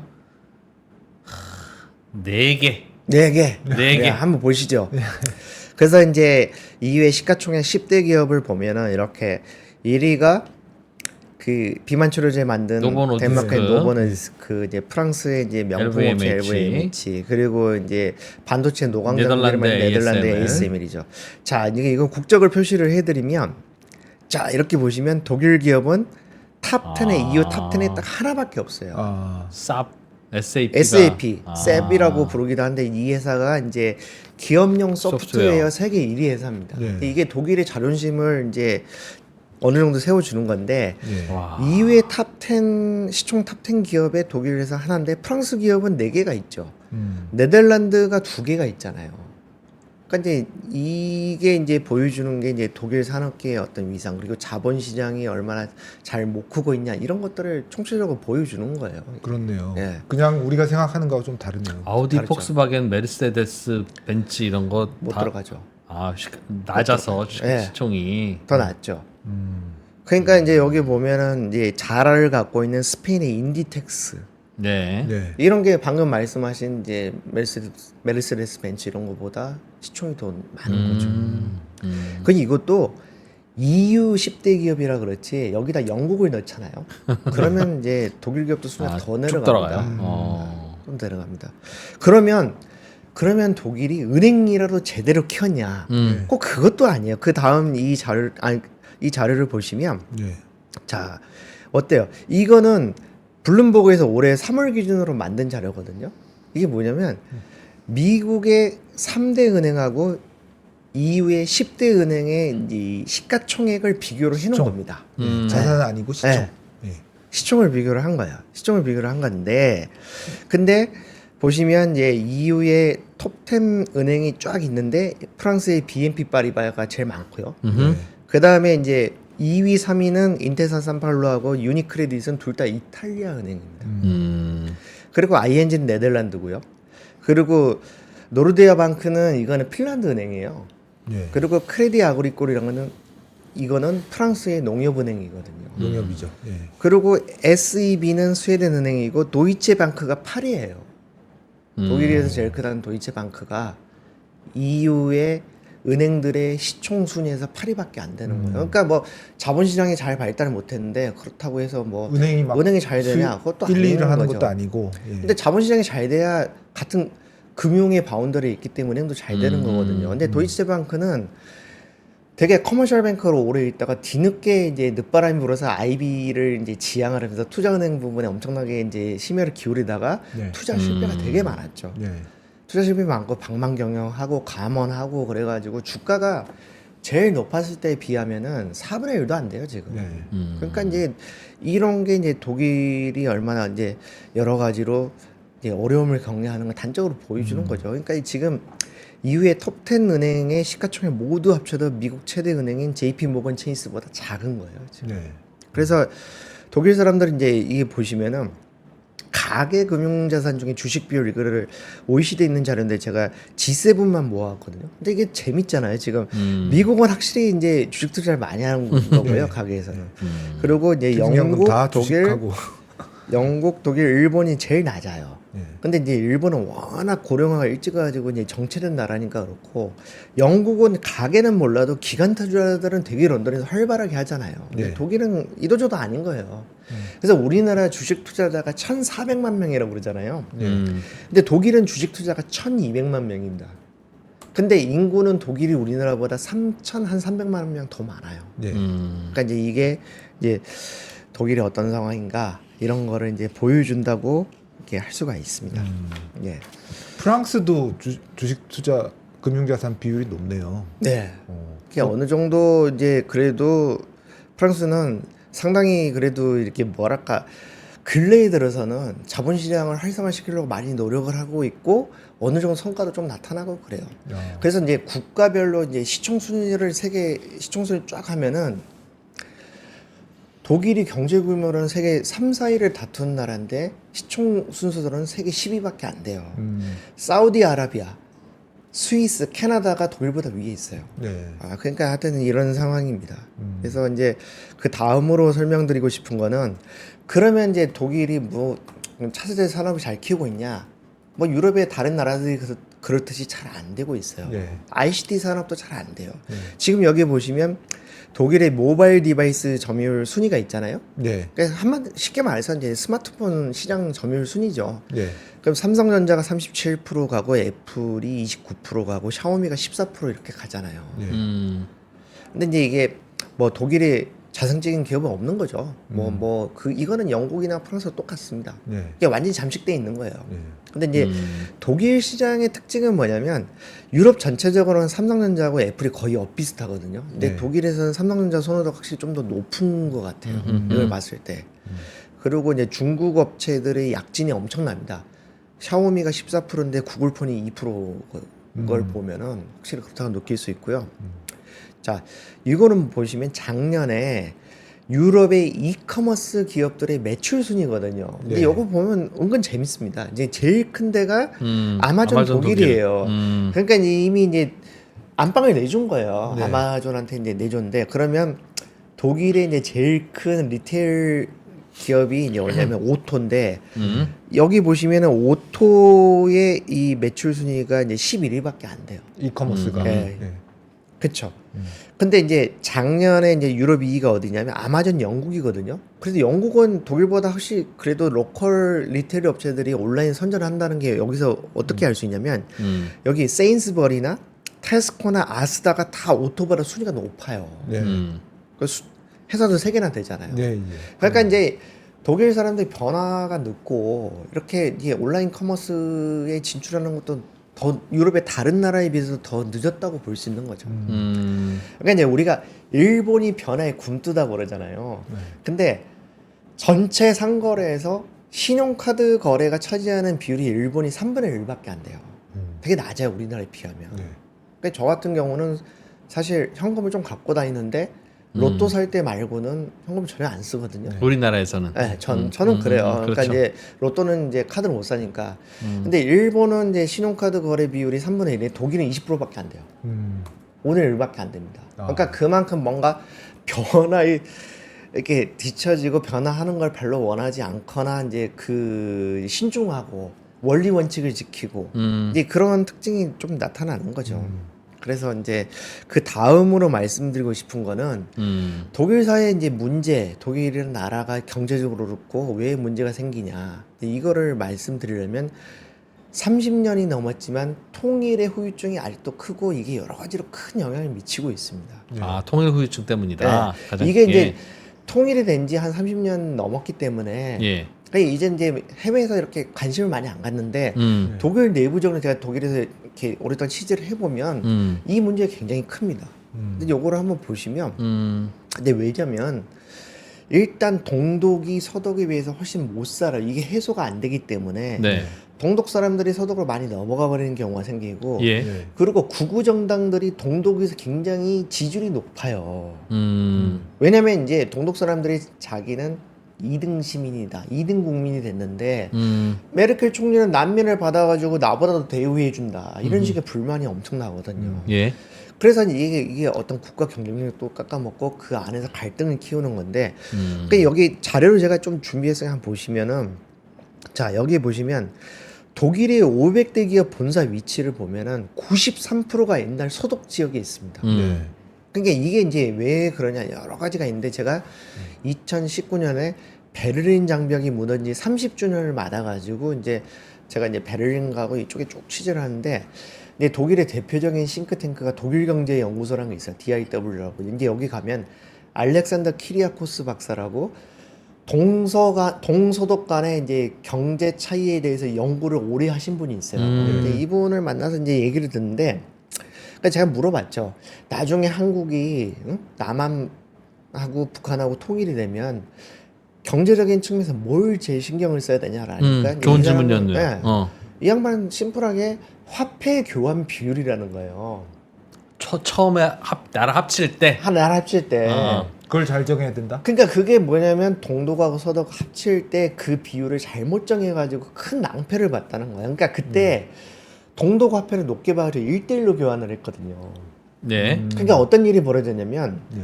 4개. 네 개. 네 개. 한번 보시죠. 그래서 이제 이후에 시가총액 10대 기업을 보면은 이렇게 1위가 그 비만 치료제 만든 노보노디스크. 덴마크의 노보노디스크, 이제 프랑스의 이제 명품 업체 LVMH, 그리고 이제 반도체 노광장비를 만든 네덜란드의 ASML이죠. 자, 이거 국적을 표시를 해드리면, 자 이렇게 보시면 독일 기업은 탑 10에 EU 탑 10에 딱 하나밖에 없어요. SAP, 셉이라고 부르기도 한데 이 회사가 이제 기업용 소프트웨어 세계 1위 회사입니다. 이게 독일의 자존심을 이제 어느 정도 세워주는 건데 이후에 탑10 시총 탑10 기업의 독일 회사 하나인데 프랑스 기업은 4개가 있죠. 네덜란드가 2개가 있잖아요. 그러니까 이제 이게 이제 보여주는 게 이제 독일 산업계의 어떤 위상, 그리고 자본 시장이 얼마나 잘 못 크고 있냐, 이런 것들을 총체적으로 보여주는 거예요. 그렇네요. 예. 그냥 우리가 생각하는 거하고 좀 다르네요. 아우디, 다르죠. 폭스바겐, 메르세데스, 벤츠 이런 거 못 다 들어가죠. 낮아서 예. 시총이 더 낮죠. 그러니까 이제 여기 보면은 이제 자라를 갖고 있는 스페인의 인디텍스, 네. 네. 이런 게 방금 말씀하신 이제 메르세데스 벤츠 이런 거보다 시총이 더 많은 거죠. 그 이것도 EU 10대 기업이라 그렇지 여기다 영국을 넣잖아요. 그러면 이제 독일 기업도 순위가 더 쭉 내려갑니다. 들어가요. 좀 내려갑니다. 그러면 독일이 은행이라도 제대로 키웠냐? 꼭 그것도 아니에요. 그 다음 이 자료를 보시면 네. 자 어때요? 이거는 블룸버그에서 올해 3월 기준으로 만든 자료거든요. 이게 뭐냐면 미국의 3대 은행하고 EU의 10대 은행의 이 시가총액을 비교를 해놓은 겁니다. 자산은 아니고 시총. 네. 네. 시총을 비교를 한 거야. 시총을 비교를 한 건데, 근데 보시면 이제 EU의 톱10 은행이 쫙 있는데 프랑스의 BNP 파리바가 제일 많고요. 그 다음에 이제 2위, 3위는 인테사 산팔로하고 유니크레딧은 둘 다 이탈리아 은행입니다. 그리고 ING는 네덜란드고요. 그리고 노르데아 방크는 이거는 핀란드 은행이에요. 네. 그리고 크레디 아그리콜이라는 이거는 프랑스의 농협은행이거든요. 농협이죠. 네. 그리고 SEB는 스웨덴 은행이고 도이체 방크가 8위예요. 독일에서 제일 크다는 도이체 방크가 EU의 은행들의 시총 순위에서 8위밖에 안 되는 거예요. 그러니까 뭐 자본시장이 잘 발달을 못했는데 그렇다고 해서 뭐 은행이 잘 되냐 그것도 1, 2를 하는 거죠. 것도 아니고. 예. 근데 자본시장이 잘 돼야 같은 금융의 바운더리에 있기 때문에 은행도 잘 되는 거거든요. 근데 도이치방크는 되게 커머셜 뱅커로 오래 있다가 뒤늦게 이제 늦바람이 불어서 IB를 이제 지향을 하면서 투자은행 부분에 엄청나게 이제 심혈을 기울이다가 네. 투자 실패가 되게 많았죠. 네. 투자 실패 많고 방망경영하고 감원하고 그래가지고 주가가 제일 높았을 때에 비하면은 4분의 1도 안 돼요 지금. 네. 그러니까 이제 이런 게 이제 독일이 얼마나 이제 여러 가지로 이제 어려움을 겪냐하는 걸 단적으로 보여주는 거죠. 그러니까 지금 이후에 톱10 은행의 시가총액 모두 합쳐도 미국 최대 은행인 JP 모건 체이스보다 작은 거예요. 지금. 네. 그래서 독일 사람들은 이제 이게 보시면은 가계 금융자산 중에 주식 비율 이거를 OECD에 있는 자료인데 제가 G7만 모아왔거든요. 근데 이게 재밌잖아요. 지금 미국은 확실히 이제 주식 투자를 많이 하는 거고요. 가계에서는. 그리고 이제 영국, 독일, 일본이 제일 낮아요. 근데 이제 일본은 워낙 고령화가 일찍 가지고 이제 정체된 나라니까 그렇고 영국은 가게는 몰라도 기관 투자자들은 되게 런던에서 활발하게 하잖아요. 근데 독일은 이도저도 아닌 거예요. 그래서 우리나라 주식 투자자가 1,400만 명이라고 그러잖아요. 근데 독일은 주식 투자가 1,200만 명입니다. 근데 인구는 독일이 우리나라보다 300만 명 더 많아요. 그러니까 이제 이게 이제 독일이 어떤 상황인가 이런 거를 이제 보여준다고 이렇게 할 수가 있습니다. 예. 프랑스도 주식 투자 금융자산 비율이 높네요. 네. 그게 어느 정도 이제 그래도 프랑스는 상당히 그래도 이렇게 뭐랄까 근래에 들어서는 자본시장을 활성화시키려고 많이 노력을 하고 있고 어느 정도 성과도 좀 나타나고 그래요. 그래서 이제 국가별로 이제 시총 순위를 세계 시총 순위 쫙 하면은 독일이 경제 규모로는 세계 3, 4위를 다투는 나라인데 시총 순서로는 세계 10위밖에 안 돼요. 사우디아라비아 스위스, 캐나다가 독일보다 위에 있어요. 네. 그러니까 하여튼 이런 상황입니다. 그래서 이제 그 다음으로 설명드리고 싶은 거는 그러면 이제 독일이 뭐 차세대 산업을 잘 키우고 있냐? 뭐 유럽의 다른 나라들이 그렇듯이 잘 안 되고 있어요. 네. ICT 산업도 잘 안 돼요. 지금 여기 보시면 독일의 모바일 디바이스 점유율 순위가 있잖아요. 네. 그래서 한마디 쉽게 말해서 이제 스마트폰 시장 점유율 순위죠. 네. 그럼 삼성전자가 37% 가고 애플이 29% 가고 샤오미가 14% 이렇게 가잖아요. 네. 근데 이제 이게 뭐 독일의 자생적인 기업은 없는 거죠. 이거는 영국이나 프랑스와 똑같습니다. 네. 이게 완전히 잠식돼 있는 거예요. 네. 근데 이제 독일 시장의 특징은 뭐냐면 유럽 전체적으로는 삼성전자하고 애플이 거의 엇비슷하거든요. 근데 네. 독일에서는 삼성전자 선호도가 확실히 좀 더 높은 것 같아요. 이걸 봤을 때. 그리고 이제 중국 업체들의 약진이 엄청납니다. 샤오미가 14%인데 구글폰이 2%인 걸 보면은 확실히 그렇다고 느낄 수 있고요. 자, 이거는 보시면 작년에 유럽의 이커머스 기업들의 매출 순이거든요. 근데 네. 이거 보면 은근 재밌습니다. 이제 제일 큰 데가 아마존 아마존 독일이에요. 그러니까 이미 이제 안방을 내준 거예요. 네. 아마존한테 이제 내줬는데 그러면 독일의 이제 제일 큰 리테일 기업이 이제 뭐냐면 오토인데 여기 보시면은 오토의 이 매출 순위가 이제 11위밖에 안 돼요. 이커머스가. 네. 네. 그렇죠. 근데 이제 작년에 이제 유럽 2위가 어디냐면 아마존 영국이거든요. 그래서 영국은 독일보다 훨씬 그래도 로컬 리테일 업체들이 온라인 선전을 한다는 게 여기서 어떻게 알 수 있냐면 여기 세인스버리나 테스코나 아스다가 다 오토보다 순위가 높아요. 네. 그래서 회사도 3개나 되잖아요. 네. 네. 그러니까 이제 독일 사람들이 변화가 늦고 이렇게 이게 온라인 커머스에 진출하는 것도 더 유럽의 다른 나라에 비해서 더 늦었다고 볼 수 있는 거죠. 그러니까 이제 우리가 일본이 변화에 굼뜨다고 그러잖아요. 근데 전체 상거래에서 신용카드 거래가 차지하는 비율이 일본이 3분의 1밖에 안 돼요. 되게 낮아요, 우리나라에 비하면. 네. 그러니까 저 같은 경우는 사실 현금을 좀 갖고 다니는데 로또 살 때 말고는 현금을 전혀 안 쓰거든요. 우리나라에서는. 네, 저는 그래요. 그러니까 그렇죠. 이제 로또는 이제 카드를 못 사니까. 근데 일본은 이제 신용카드 거래 비율이 3분의 1에 독일은 20%밖에 안 돼요. 5분의 1밖에 안 됩니다. 그러니까 그만큼 뭔가 변화에 이렇게 뒤처지고 변화하는 걸 별로 원하지 않거나 이제 그 신중하고 원리 원칙을 지키고 이제 그런 특징이 좀 나타나는 거죠. 그래서 이제 그 다음으로 말씀드리고 싶은 거는 독일 사회의 이제 문제, 독일이라는 나라가 경제적으로 그렇고 왜 문제가 생기냐 이거를 말씀드리려면 30년이 넘었지만 통일의 후유증이 아직도 크고 이게 여러 가지로 큰 영향을 미치고 있습니다. 아, 통일 후유증 때문이다. 네. 가장 이게 크게. 이제 통일이 된 지 한 30년 넘었기 때문에 예. 그러니까 이제 해외에서 이렇게 관심을 많이 안 갖는데 독일 내부적으로 제가 독일에서 이렇게 오랫동안 취재를 해보면 이 문제가 굉장히 큽니다. 근데 요거를 한번 보시면 근데 왜냐면 일단 동독이 서독에 비해서 훨씬 못 살아. 이게 해소가 안 되기 때문에 네. 동독 사람들이 서독으로 많이 넘어가 버리는 경우가 생기고 예. 네. 그리고 구구 정당들이 동독에서 굉장히 지지율이 높아요. 음. 왜냐면 이제 동독 사람들이 자기는 2등 시민이다, 2등 국민이 됐는데 메르켈 총리는 난민을 받아가지고 나보다도 대우해준다 이런 식의 불만이 엄청나거든요. 예. 그래서 이게 어떤 국가 경쟁력도 깎아먹고 그 안에서 갈등을 키우는 건데 그러니까 여기 자료를 제가 좀 준비해서 한번 보시면은 자 여기 보시면 독일의 500대 기업 본사 위치를 보면은 93%가 옛날 소독 지역에 있습니다. 네. 그러니까 이게 이제 왜 그러냐 여러 가지가 있는데 제가 2019년에 베를린 장벽이 무너진 지 30주년을 맞아가지고 이제 제가 이제 베를린 가고 이쪽에 쭉 취재를 하는데 근데 독일의 대표적인 싱크탱크가 독일경제연구소라는 게 있어요. DIW라고. 이제 여기 가면 알렉산더 키리아코스 박사라고 동서독 간의 이제 경제 차이에 대해서 연구를 오래 하신 분이 있어요. 근데 이분을 만나서 이제 얘기를 듣는데 그러니까 제가 물어봤죠. 나중에 한국이 남한하고 북한하고 통일이 되면 경제적인 측면에서 뭘 제일 신경을 써야 되냐라니까. 좋은 질문이었네요. 네. 이 양반은 심플하게 화폐 교환 비율이라는 거예요. 처음에 나라 합칠 때. 하나 합칠 때. 그걸 잘 정해야 된다. 그러니까 그게 뭐냐면 동독하고 서독 합칠 때 그 비율을 잘못 정해가지고 큰 낭패를 봤다는 거예요. 그러니까 그때 동독 화폐를 높게 봐가지고 1대1로 교환을 했거든요. 네. 그러니까 어떤 일이 벌어졌냐면 예.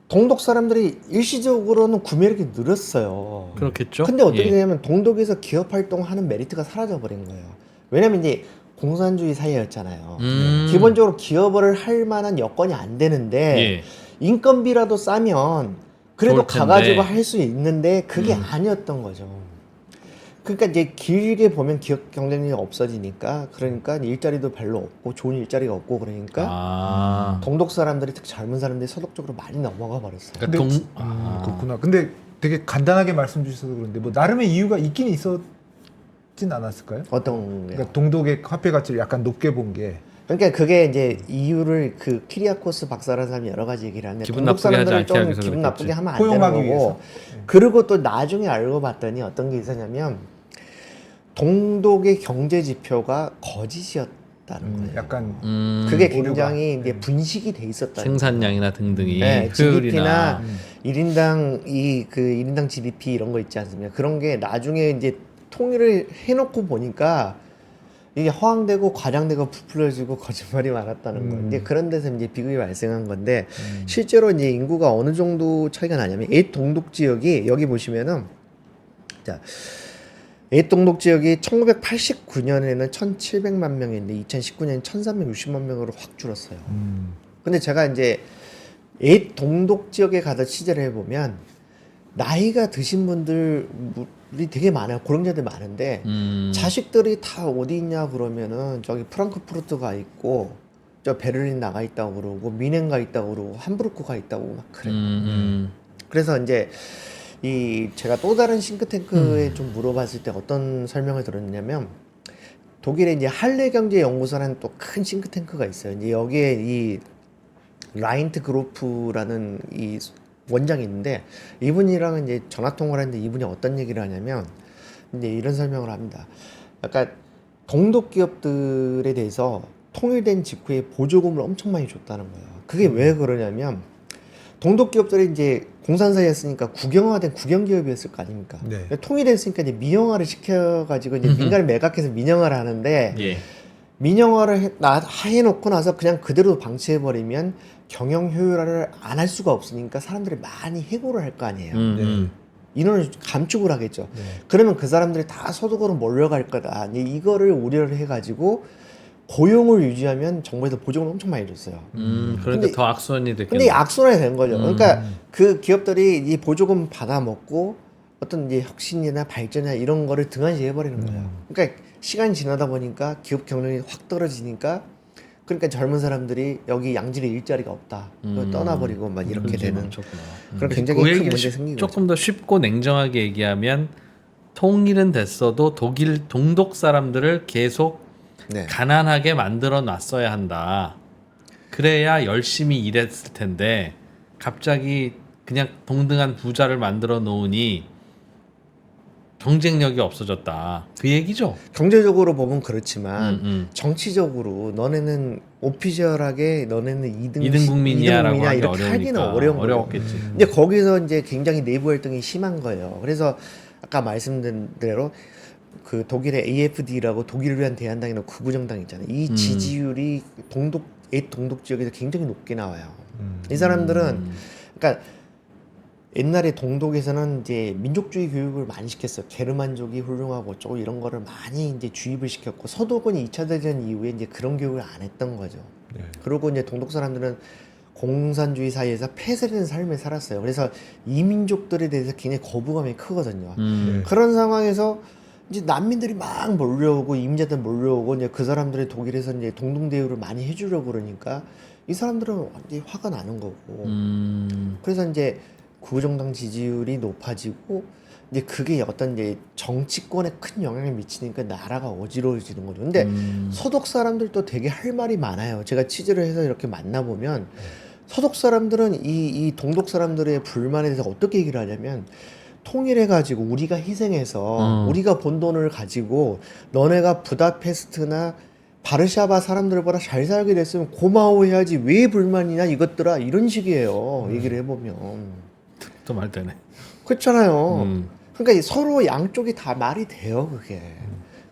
동독 사람들이 일시적으로는 구매력이 늘었어요. 그렇겠죠. 근데 어떻게 예. 되냐면 동독에서 기업 활동하는 메리트가 사라져 버린 거예요. 왜냐면 이제 공산주의 사회였잖아요. 기본적으로 기업을 할 만한 여건이 안 되는데 예. 인건비라도 싸면 그래도 좋을 텐데. 가가지고 할 수 있는데 그게 아니었던 거죠. 그러니까 이제 길게 보면 기업 경쟁력이 없어지니까 그러니까 일자리도 별로 없고 좋은 일자리가 없고 그러니까 아. 동독 사람들이 특히 젊은 사람들이 서독 쪽으로 많이 넘어가 버렸어요. 그러니까 근데 아. 그렇구나. 근데 되게 간단하게 말씀 주셔서 그런데 뭐 나름의 이유가 있긴 있었진 않았을까요? 어떤 그러니까 동독의 화폐 가치를 약간 높게 본 게 그러니까 그게 이제 이유를 그 키리아코스 박사라는 사람이 여러 가지 얘기를 하는데 기분 동독 나쁘게 하지 사람들을 않게 좀 하기 위해서 기분 그랬겠지. 나쁘게 하면 안 포용하기 되는 거고 위해서. 그리고 또 나중에 알고 봤더니 어떤 게 있었냐면 동독의 경제 지표가 거짓이었다는 거예요. 약간 그게 오류가. 굉장히 이제 분식이 돼 있었다. 생산량이나 등등이 네, 효율이나 GDP나 1인당 그 1인당 GDP 이런 거 있지 않습니까? 그런 게 나중에 이제 통일을 해놓고 보니까 이게 허황되고 과장되고 부풀려지고 거짓말이 많았다는 거. 이제 그런 데서 이제 비극이 발생한 건데 실제로 이제 인구가 어느 정도 차이가 나냐면 옛 동독 지역이 여기 보시면은 자. 옛 동독 지역이 1989년에는 1,700만 명인데 2019년에 1,360만 명으로 확 줄었어요. 근데 제가 이제 옛 동독 지역에 가서 취재를 해보면 나이가 드신 분들이 되게 많아요. 고령자들 많은데 자식들이 다 어디 있냐 그러면은 저기 프랑크푸르트가 있고 저 베를린 나가 있다고 그러고 미넨 가 있다고 그러고 함부르크 가 있다고 막 그래요. 그래서 이제 이 제가 또 다른 싱크탱크에 좀 물어봤을 때 어떤 설명을 들었냐면 독일에 이제 할레 경제 연구소라는 또 큰 싱크탱크가 있어요. 이제 여기에 이 라인트 그로프라는 이 원장이 있는데 이분이랑 이제 전화 통화를 했는데 이분이 어떤 얘기를 하냐면 이제 이런 설명을 합니다. 약간 동독 기업들에 대해서 통일된 직후에 보조금을 엄청 많이 줬다는 거예요. 그게 왜 그러냐면 동독 기업들이 이제 공산사회였으니까 국영화된 국영기업이었을 거 아닙니까? 네. 통일됐으니까 이제 민영화를 시켜가지고 이제 민간을 매각해서 민영화를 하는데 예. 민영화를 해놓고 나서 그냥 그대로 방치해버리면 경영 효율화를 안 할 수가 없으니까 사람들이 많이 해고를 할 거 아니에요. 인원을 감축을 하겠죠. 그러면 그 사람들이 다 소득으로 몰려갈 거다. 이제 이거를 우려를 해가지고 고용을 유지하면 정부에서 보조금을 엄청 많이 줬어요. 그러니까 근데- 더 악순환이 됐겠네. 근데 이 악순환이 된 거죠. 그러니까 그 기업들이 이 보조금 받아 먹고 어떤 이제 혁신이나 발전이나 이런 거를 등한시 해버리는 거예요. 그러니까 시간이 지나다 보니까 기업 경영이 확 떨어지니까 그러니까 젊은 사람들이 여기 양질의 일자리가 없다. 그걸 떠나버리고 막 이렇게 되는 멈췄구나. 그런 굉장히 그 큰 얘기를 문제 생긴 거죠. 조금 더 쉽고 냉정하게 얘기하면 통일은 됐어도 독일 동독 사람들을 계속 네. 가난하게 만들어 놨어야 한다. 그래야 열심히 일했을 텐데 갑자기 그냥 동등한 부자를 만들어 놓으니 경쟁력이 없어졌다. 그 얘기죠. 경제적으로 보면 그렇지만 정치적으로 너네는 오피셜하게 너네는 2등 국민이야라고 하기 이렇게 하기는 어려우니까 어려운 거예요. 어려웠겠지. 근데 거기서 이제 굉장히 내부 활동이 심한 거예요. 그래서 아까 말씀드린 대로 그 독일의 AfD라고 독일을 위한 대한당이나 극우정당 있잖아요. 이 지지율이 옛 동독 지역에서 굉장히 높게 나와요. 이 사람들은 그러니까 옛날에 동독에서는 이제 민족주의 교육을 많이 시켰어요. 게르만족이 훌륭하고 어쩌고 이런 거를 많이 이제 주입을 시켰고 서독은 2차 대전 이후에 이제 그런 교육을 안 했던 거죠. 그리고 이제 동독 사람들은 공산주의 사회에서 폐쇄된 삶을 살았어요. 그래서 이민족들에 대해서 굉장히 거부감이 크거든요. 그런 상황에서 이제 난민들이 막 몰려오고 이민자들 몰려오고 이제 그 사람들이 독일에서 이제 동등 대우를 많이 해주려고 그러니까 이 사람들은 완전히 화가 나는 거고. 그래서 이제 구정당 지지율이 높아지고 이제 그게 어떤 이제 정치권에 큰 영향을 미치니까 나라가 어지러워지는 거죠. 근데 서독 사람들도 되게 할 말이 많아요. 제가 취재를 해서 이렇게 만나보면 서독 사람들은 이 동독 사람들의 불만에 대해서 어떻게 얘기를 하냐면 통일해가지고 우리가 희생해서 우리가 번 돈을 가지고 너네가 부다페스트나 바르샤바 사람들보다 잘 살게 됐으면 고마워해야지 왜 불만이냐 이것들아 이런 식이에요. 얘기를 해보면. 또 말 되네. 그렇잖아요. 그러니까 서로 양쪽이 다 말이 돼요, 그게.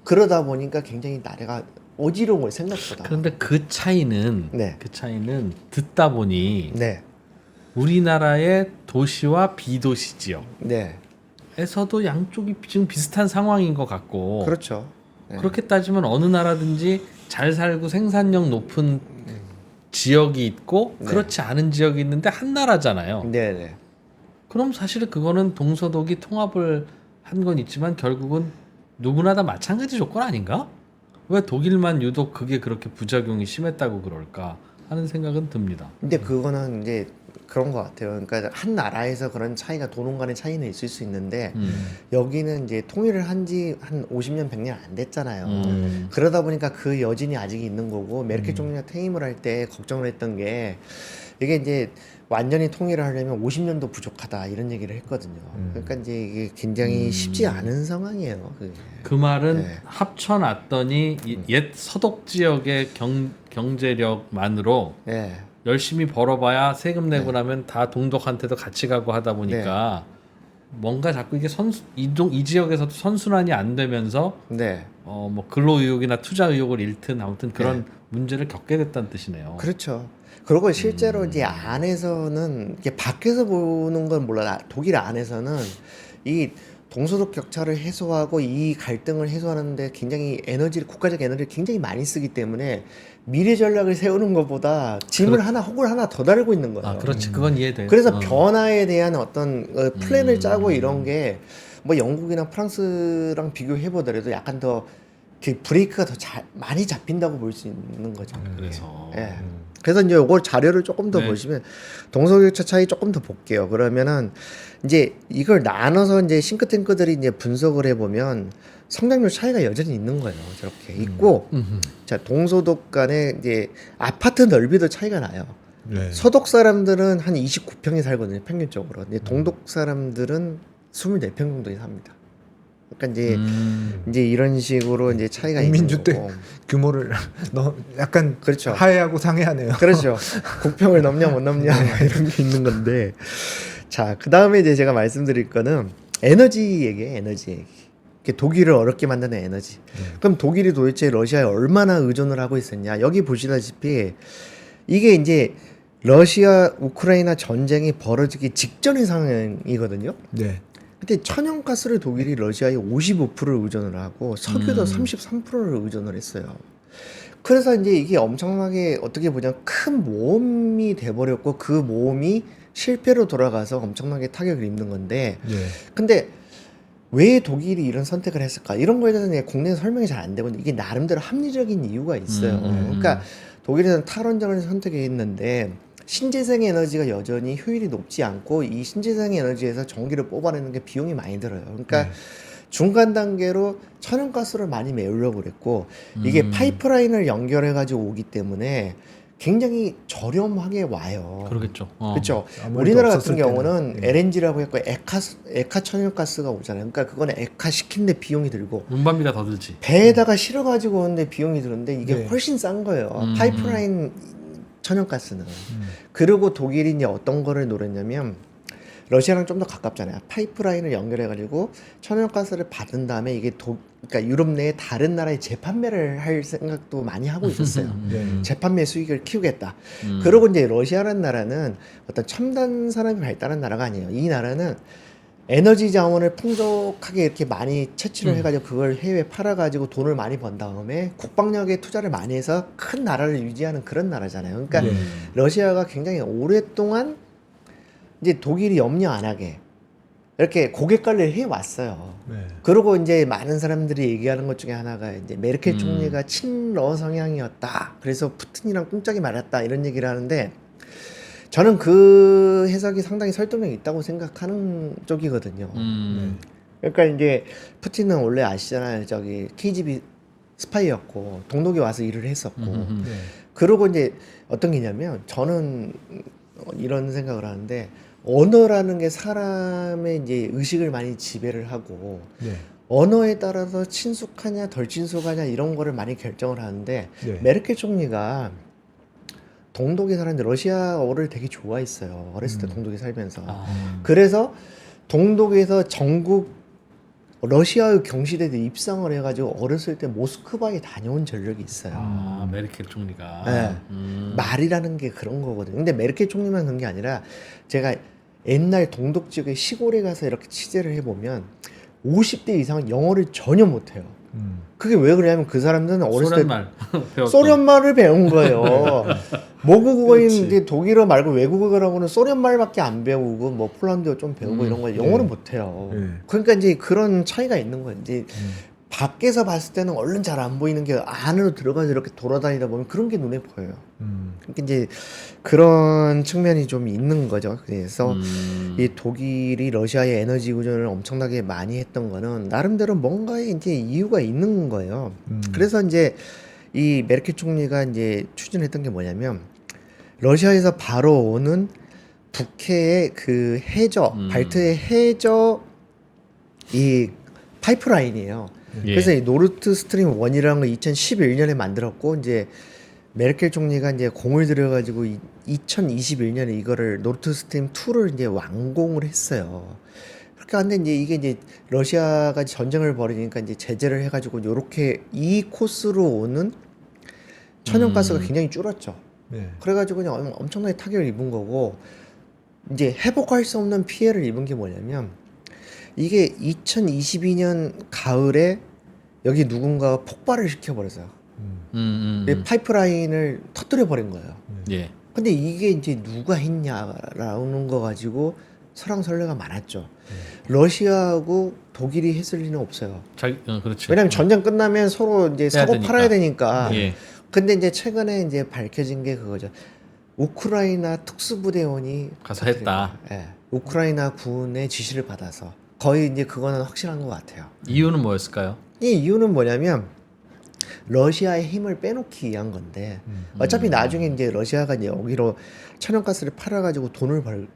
그러다 보니까 굉장히 나라가 어지러운 생각보다. 그런데 그 차이는 네. 그 차이는 듣다 보니 네, 우리나라의 도시와 비도시 네, 지역에서도 양쪽이 지금 비슷한 상황인 것 같고 그렇죠. 네. 그렇게 따지면 어느 나라든지 잘 살고 생산력 높은 지역이 있고 네. 그렇지 않은 지역이 있는데 한 나라잖아요. 네, 네. 그럼 사실 그거는 동서독이 통합을 한 건 있지만 결국은 누구나 다 마찬가지 조건 아닌가? 왜 독일만 유독 그게 그렇게 부작용이 심했다고 그럴까 하는 생각은 듭니다. 근데 그거는 이제 그런 것 같아요. 그러니까 한 나라에서 그런 차이가 도농 간의 차이는 있을 수 있는데 여기는 이제 통일을 한 지 한 50년, 100년 안 됐잖아요. 그러다 보니까 그 여진이 아직 있는 거고 메르켈 총리가 퇴임을 할 때 걱정을 했던 게 이게 이제 완전히 통일을 하려면 50년도 부족하다 이런 얘기를 했거든요. 그러니까 이제 이게 굉장히 쉽지 않은 상황이에요. 그게. 그 말은 네. 합쳐놨더니 옛 서독 지역의 경제력만으로 네. 열심히 벌어봐야 세금 내고 나면 다 동독한테도 같이 가고 하다 보니까 뭔가 자꾸 이게 이 지역에서도 선순환이 안 되면서 네. 뭐 근로 의욕이나 투자 의욕을 잃든 아무튼 그런 문제를 겪게 됐다는 뜻이네요. 그렇죠. 그리고 실제로 이제 안에서는 이게 밖에서 보는 건 몰라. 독일 안에서는 이 동서독 격차를 해소하고 이 갈등을 해소하는데 굉장히 국가적 에너지를 굉장히 많이 쓰기 때문에 미래 전략을 세우는 것보다 짐을 하나 혹을 하나 더 달고 있는 거예요. 아, 그렇지. 그건 이해돼요. 그래서 변화에 대한 어떤 플랜을 짜고 이런 게 뭐 영국이나 프랑스랑 비교해 보더라도 약간 더 그 브레이크가 더 많이 잡힌다고 볼 수 있는 거죠. 그래서 예. 그래서 이제 요거 자료를 조금 더 네. 보시면 동서격차 차이 조금 더 볼게요. 그러면은 이제 이걸 나눠서 이제 싱크탱크들이 이제 분석을 해보면 성장률 차이가 여전히 있는 거예요. 저렇게 있고, 자 동서독 간에 이제 아파트 넓이도 차이가 나요. 네. 서독 사람들은 한 29평에 살거든요, 평균적으로. 근데 동독 사람들은 24평 정도에 삽니다. 그러니까 이제 이런 식으로 이제 차이가 있는 국민주택 거고. 규모를 약간 그렇죠. 하해하고 상해하네요. 그렇죠. 국평을 넘냐 못 넘냐 막 이런 게 있는 건데. 자, 그 다음에 이제 제가 말씀드릴 거는 에너지 얘기예요. 에너지 얘기. 이게 독일을 어렵게 만드는 에너지. 그럼 독일이 도대체 러시아에 얼마나 의존을 하고 있었냐? 여기 보시다시피 이게 이제 러시아 우크라이나 전쟁이 벌어지기 직전의 상황이거든요. 네. 근데 천연가스를 독일이 러시아에 55%를 의존을 하고 석유도 33%를 의존을 했어요. 그래서 이제 이게 엄청나게 어떻게 보자면 큰 모험이 돼버렸고 그 모험이 실패로 돌아가서 엄청나게 타격을 입는 건데 네. 근데 왜 독일이 이런 선택을 했을까? 이런 거에 대해서는 국내에서 설명이 잘 안 되고 이게 나름대로 합리적인 이유가 있어요. 그러니까 독일에서는 탈원전을 선택했는데 신재생 에너지가 여전히 효율이 높지 않고 이 신재생 에너지에서 전기를 뽑아내는 게 비용이 많이 들어요. 그러니까 중간 단계로 천연가스를 많이 메우려고 그랬고 이게 파이프라인을 연결해 가지고 오기 때문에 굉장히 저렴하게 와요. 그러겠죠. 그렇죠. 아무래도 우리나라 같은 없었을 경우는 때는. LNG라고 했고 액화 천연가스가 오잖아요. 그러니까 그거는 액화 시키는데 비용이 들고 운반비가 더 들지. 배에다가 실어 가지고 오는데 비용이 드는데 이게 네. 훨씬 싼 거예요. 파이프라인 천연가스는. 그리고 독일이 이제 어떤 거를 노렸냐면 러시아랑 좀 더 가깝잖아요. 파이프라인을 연결해 가지고 천연가스를 받은 다음에 이게 그러니까 유럽 내에 다른 나라에 재판매를 할 생각도 많이 하고 있었어요. 네. 재판매 수익을 키우겠다. 그리고 이제 러시아라는 나라는 어떤 첨단 산업이 발달한 나라가 아니에요. 이 나라는 에너지 자원을 풍족하게 이렇게 많이 채취를 해가지고 그걸 해외에 팔아가지고 돈을 많이 번 다음에 국방력에 투자를 많이 해서 큰 나라를 유지하는 그런 나라잖아요. 그러니까 러시아가 굉장히 오랫동안 이제 독일이 염려 안 하게 이렇게 고객 관리를 해 왔어요. 네. 그리고 이제 많은 사람들이 얘기하는 것 중에 하나가 이제 메르켈 총리가 친러 성향이었다. 그래서 푸틴이랑 꿍짝이 말았다 이런 얘기를 하는데 저는 그 해석이 상당히 설득력이 있다고 생각하는 쪽이거든요. 그러니까 이제 푸틴은 원래 아시잖아요. 저기 KGB 스파이였고 동독에 와서 일을 했었고 네. 그러고 이제 어떤 게냐면 저는 이런 생각을 하는데 언어라는 게 사람의 이제 의식을 많이 지배를 하고 네. 언어에 따라서 친숙하냐 덜 친숙하냐 이런 거를 많이 결정을 하는데 네. 메르켈 총리가 동독에 살았는데 러시아어를 되게 좋아했어요. 어렸을 때 동독에 살면서. 그래서 동독에서 전국 러시아의 경시대에 입상을 해가지고 어렸을 때 모스크바에 다녀온 전력이 있어요. 아, 메르켈 총리가. 네. 말이라는 게 그런 거거든요. 근데 메르켈 총리만 그런 게 아니라 제가 옛날 동독 지역의 시골에 가서 이렇게 취재를 해보면 50대 이상은 영어를 전혀 못해요. 그게 왜 그러냐면 그 사람들은 어렸을 때 소련말 배웠던. 소련말을 배운 거예요. 모국어인 그렇지. 이제 독일어 말고 외국어라고는 소련말밖에 안 배우고 뭐 폴란드어 좀 배우고 이런 거 영어는 못해요. 그러니까 이제 그런 차이가 있는 거예요. 이제 밖에서 봤을 때는 얼른 잘 안 보이는 게 안으로 들어가서 이렇게 돌아다니다 보면 그런 게 눈에 보여요. 그러니까 이제 그런 측면이 좀 있는 거죠. 그래서 이 독일이 러시아의 에너지 의존을 엄청나게 많이 했던 거는 나름대로 뭔가의 이제 이유가 있는 거예요. 그래서 이제 이 메르켈 총리가 이제 추진했던 게 뭐냐면 러시아에서 바로 오는 북해의 그 해저, 발트의 해저 이 파이프라인이에요. 예. 그래서 이 노르트 스트림 1이라는 걸 2011년에 만들었고 이제 메르켈 총리가 이제 공을 들여가지고 2021년에 이거를 노르트 스트림 2를 이제 완공을 했어요. 그렇게 하는데 이제 이게 이제 러시아가 전쟁을 벌이니까 이제 제재를 해가지고 요렇게 이 코스로 오는 천연가스가 굉장히 줄었죠. 네. 그래가지고 그냥 엄청나게 타격을 입은 거고 이제 회복할 수 없는 피해를 입은 게 뭐냐면 이게 2022년 가을에 여기 누군가가 폭발을 시켜버렸어요. 이 파이프라인을 터뜨려 버린 거예요. 예. 근데 이게 이제 누가 했냐라는 거 가지고 설왕설래가 많았죠. 러시아하고 독일이 했을 리는 없어요. 그렇죠. 왜냐면 전쟁 끝나면 서로 이제 사고 되니까. 팔아야 되니까. 예. 근데 이제 최근에 이제 밝혀진 게 그거죠. 우크라이나 특수부대원이 가서 했다. 예. 우크라이나 군의 지시를 받아서 거의 이제 그거는 확실한 것 같아요. 이유는 뭐였을까요? 이 이유는 뭐냐면 러시아의 힘을 빼놓기 위한 건데 어차피 나중에 이제 러시아가 이제 여기로 천연가스를 팔아가지고 돈을 벌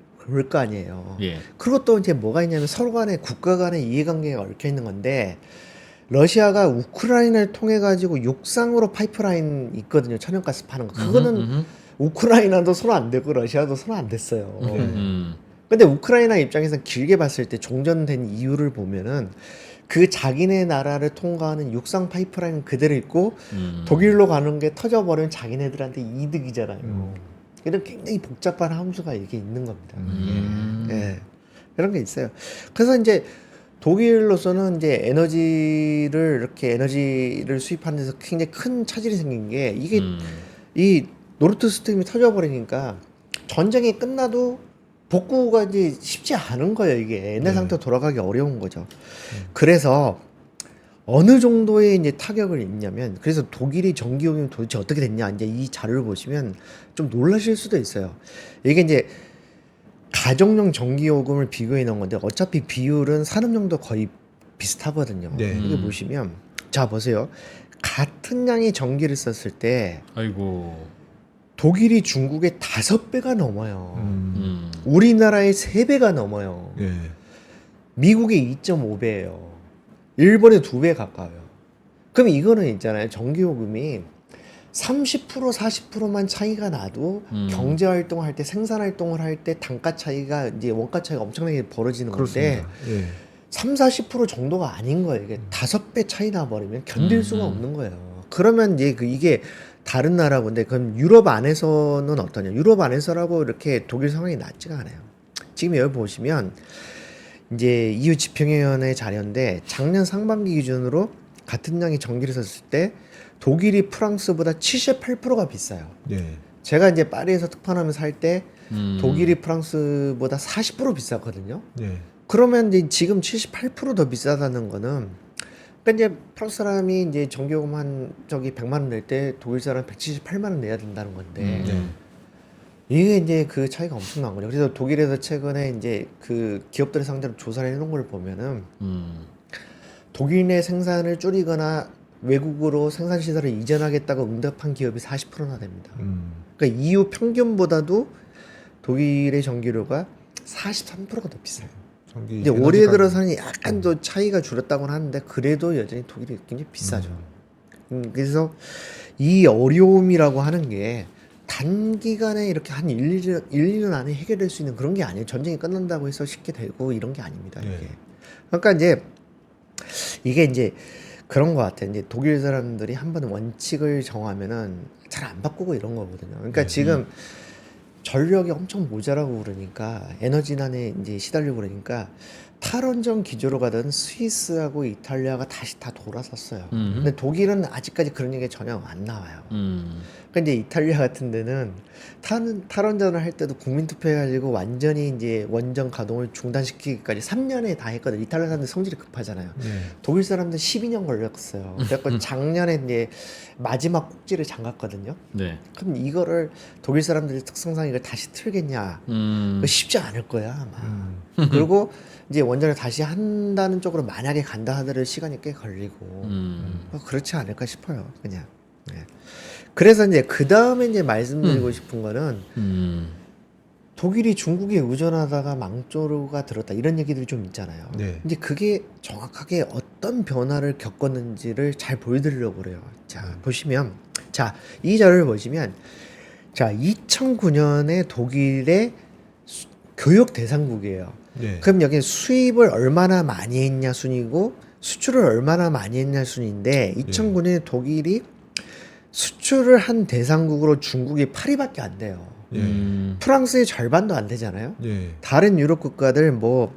거 아니에요. 예. 그리고 또 이제 뭐가 있냐면 서로 간에 국가 간의 이해관계가 얽혀 있는 건데 러시아가 우크라이나를 통해 가지고 육상으로 파이프라인 있거든요. 천연가스 파는 거. 그거는 우크라이나도 손 안 대고 러시아도 손 안 댔어요. 근데 우크라이나 입장에서 길게 봤을 때 종전된 이유를 보면은 그 자기네 나라를 통과하는 육상 파이프라인 그대로 있고 독일로 가는 게 터져버리면 자기네들한테 이득이잖아요. 이런 굉장히 복잡한 함수가 이게 있는 겁니다. 예. 그런 게 있어요. 그래서 이제 독일로서는 이제 에너지를 수입하는 데서 굉장히 큰 차질이 생긴 게 이게 이 노르트 스트림이 터져버리니까 전쟁이 끝나도 복구가 이제 쉽지 않은 거예요. 이게 옛날 상태로 돌아가기 어려운 거죠. 그래서 어느 정도의 이제 타격을 입냐면 그래서 독일이 전기요금이 도대체 어떻게 됐냐 이제 이 자료를 보시면 좀 놀라실 수도 있어요. 이게 이제 가정용 전기요금을 비교해 놓은 건데 어차피 비율은 산업용도 거의 비슷하거든요. 네. 이게 보시면 자 보세요. 같은 양의 전기를 썼을 때 아이고. 독일이 중국의 5배가 넘어요. 우리나라의 3배가 넘어요. 네. 미국의 2.5배예요. 일본의 2배 가까워요. 그럼 이거는 있잖아요. 전기요금이 30% 40%만 차이가 나도 경제 활동을 할 때 생산 활동을 할 때 단가 차이가 이제 원가 차이가 엄청나게 벌어지는 건데 예. 30-40% 정도가 아닌 거예요. 이게 5배 차이 나 버리면 견딜 수가 없는 거예요. 그러면 이제 이게 다른 나라 건데 그럼 유럽 안에서는 어떠냐? 유럽 안에서라고 이렇게 독일 상황이 낮지가 않아요. 지금 여기 보시면 이제 EU 집행위원회 자료인데 작년 상반기 기준으로 같은 양의 전기를 썼을 때 독일이 프랑스보다 78%가 비싸요. 네. 제가 이제 파리에서 특파원하면서 살 때 독일이 프랑스보다 40% 비쌌거든요. 네. 그러면 이제 지금 78% 더 비싸다는 거는 그러니까 이제 프랑스 사람이 이제 전기요금 한 100만 원 낼 때 독일 사람 178만 원 내야 된다는 건데 이게 이제 그 차이가 엄청난 거죠. 그래서 독일에서 최근에 이제 그 기업들을 상대로 조사를 해놓은 걸 보면은 독일 내 생산을 줄이거나 외국으로 생산 시설을 이전하겠다고 응답한 기업이 40%나 됩니다. 그러니까 EU 평균보다도 독일의 전기료가 43%가 더 비싸요. 근데 올해 들어서는 약간 더 차이가 줄었다고는 하는데 그래도 여전히 독일이 굉장히 비싸죠. 그래서 이 어려움이라고 하는 게 단기간에 이렇게 한 1, 2년 안에 해결될 수 있는 그런 게 아니에요. 전쟁이 끝난다고 해서 쉽게 되고 이런 게 아닙니다. 이게. 그러니까 이제 이게 이제 그런 것 같아요. 이제 독일 사람들이 한번 원칙을 정하면은 잘 안 바꾸고 이런 거거든요. 그러니까 지금 전력이 엄청 모자라고 그러니까 에너지난에 이제 시달리고 그러니까 탈원전 기조로 가던 스위스하고 이탈리아가 다시 다 돌아섰어요. 근데 독일은 아직까지 그런 얘기가 전혀 안 나와요. 그러니까 이제 이탈리아 같은 데는 탈원전을 할 때도 국민투표해가지고 완전히 이제 원전 가동을 중단시키기까지 3년에 다 했거든요. 이탈리아 사람들 성질이 급하잖아요. 독일 사람들 12년 걸렸어요. 그래서 작년에 이제 마지막 꼭지를 잠갔거든요. 네. 그럼 이거를 독일 사람들의 특성상 이걸 다시 틀겠냐? 그거 쉽지 않을 거야 아마. 그리고 이제 원전을 다시 한다는 쪽으로 만약에 간다 하더라도 시간이 꽤 걸리고 뭐 그렇지 않을까 싶어요. 그냥. 네. 그래서 이제 그 다음에 이제 말씀드리고 싶은 거는 독일이 중국에 의존하다가 망조가 들었다 이런 얘기들이 좀 있잖아요. 네. 근데 그게 정확하게 어떤 변화를 겪었는지를 잘 보여드리려고 그래요. 자 보시면 이 자료를 보시면 2009년에 독일의 교역 대상국이에요. 네. 그럼 여기 수입을 얼마나 많이 했냐 순이고 수출을 얼마나 많이 했냐 순인데 2009년에 독일이 수출을 한 대상국으로 중국이 8위밖에 안 돼요. 프랑스의 절반도 안 되잖아요. 다른 유럽 국가들 뭐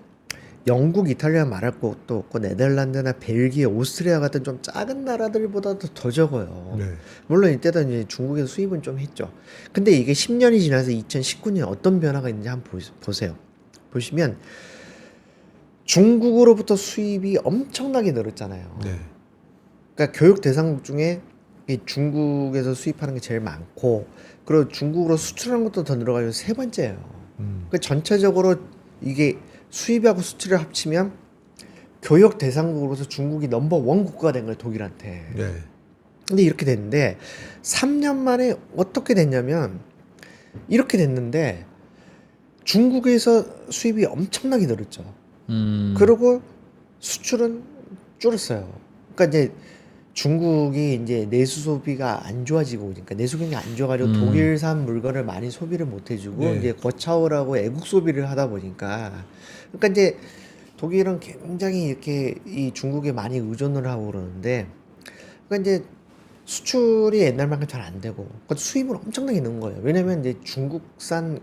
영국, 이탈리아 말할 것도 없고 네덜란드나 벨기에, 오스트리아 같은 좀 작은 나라들보다도 더 적어요. 물론 이때도 이제 중국에서 수입은 좀 했죠. 근데 이게 10년이 지나서 2019년 어떤 변화가 있는지 한번 보세요. 보시면 중국으로부터 수입이 엄청나게 늘었잖아요. 그러니까 교육 대상국 중에 이 중국에서 수입하는 게 제일 많고 그리고 중국으로 수출하는 것도 더 늘어가지고 세 번째예요. 그러니까 전체적으로 이게 수입하고 수출을 합치면 교역 대상국으로서 중국이 넘버원 국가가 된 거예요, 독일한테. 근데 이렇게 됐는데 3년 만에 어떻게 됐냐면 이렇게 됐는데 중국에서 수입이 엄청나게 늘었죠. 그리고 수출은 줄었어요. 그러니까 이제 중국이 이제 내수 소비가 안 좋아지고 그러니까 내수 경기 안 좋아가지고 독일산 물건을 많이 소비를 못 해주고 이제 거차오라고 애국 소비를 하다 보니까 그러니까 이제 독일은 굉장히 이렇게 이 중국에 많이 의존을 하고 그러는데 그러니까 이제 수출이 옛날만큼 잘 안 되고 그러니까 수입은 엄청나게 는 거예요. 왜냐면 이제 중국산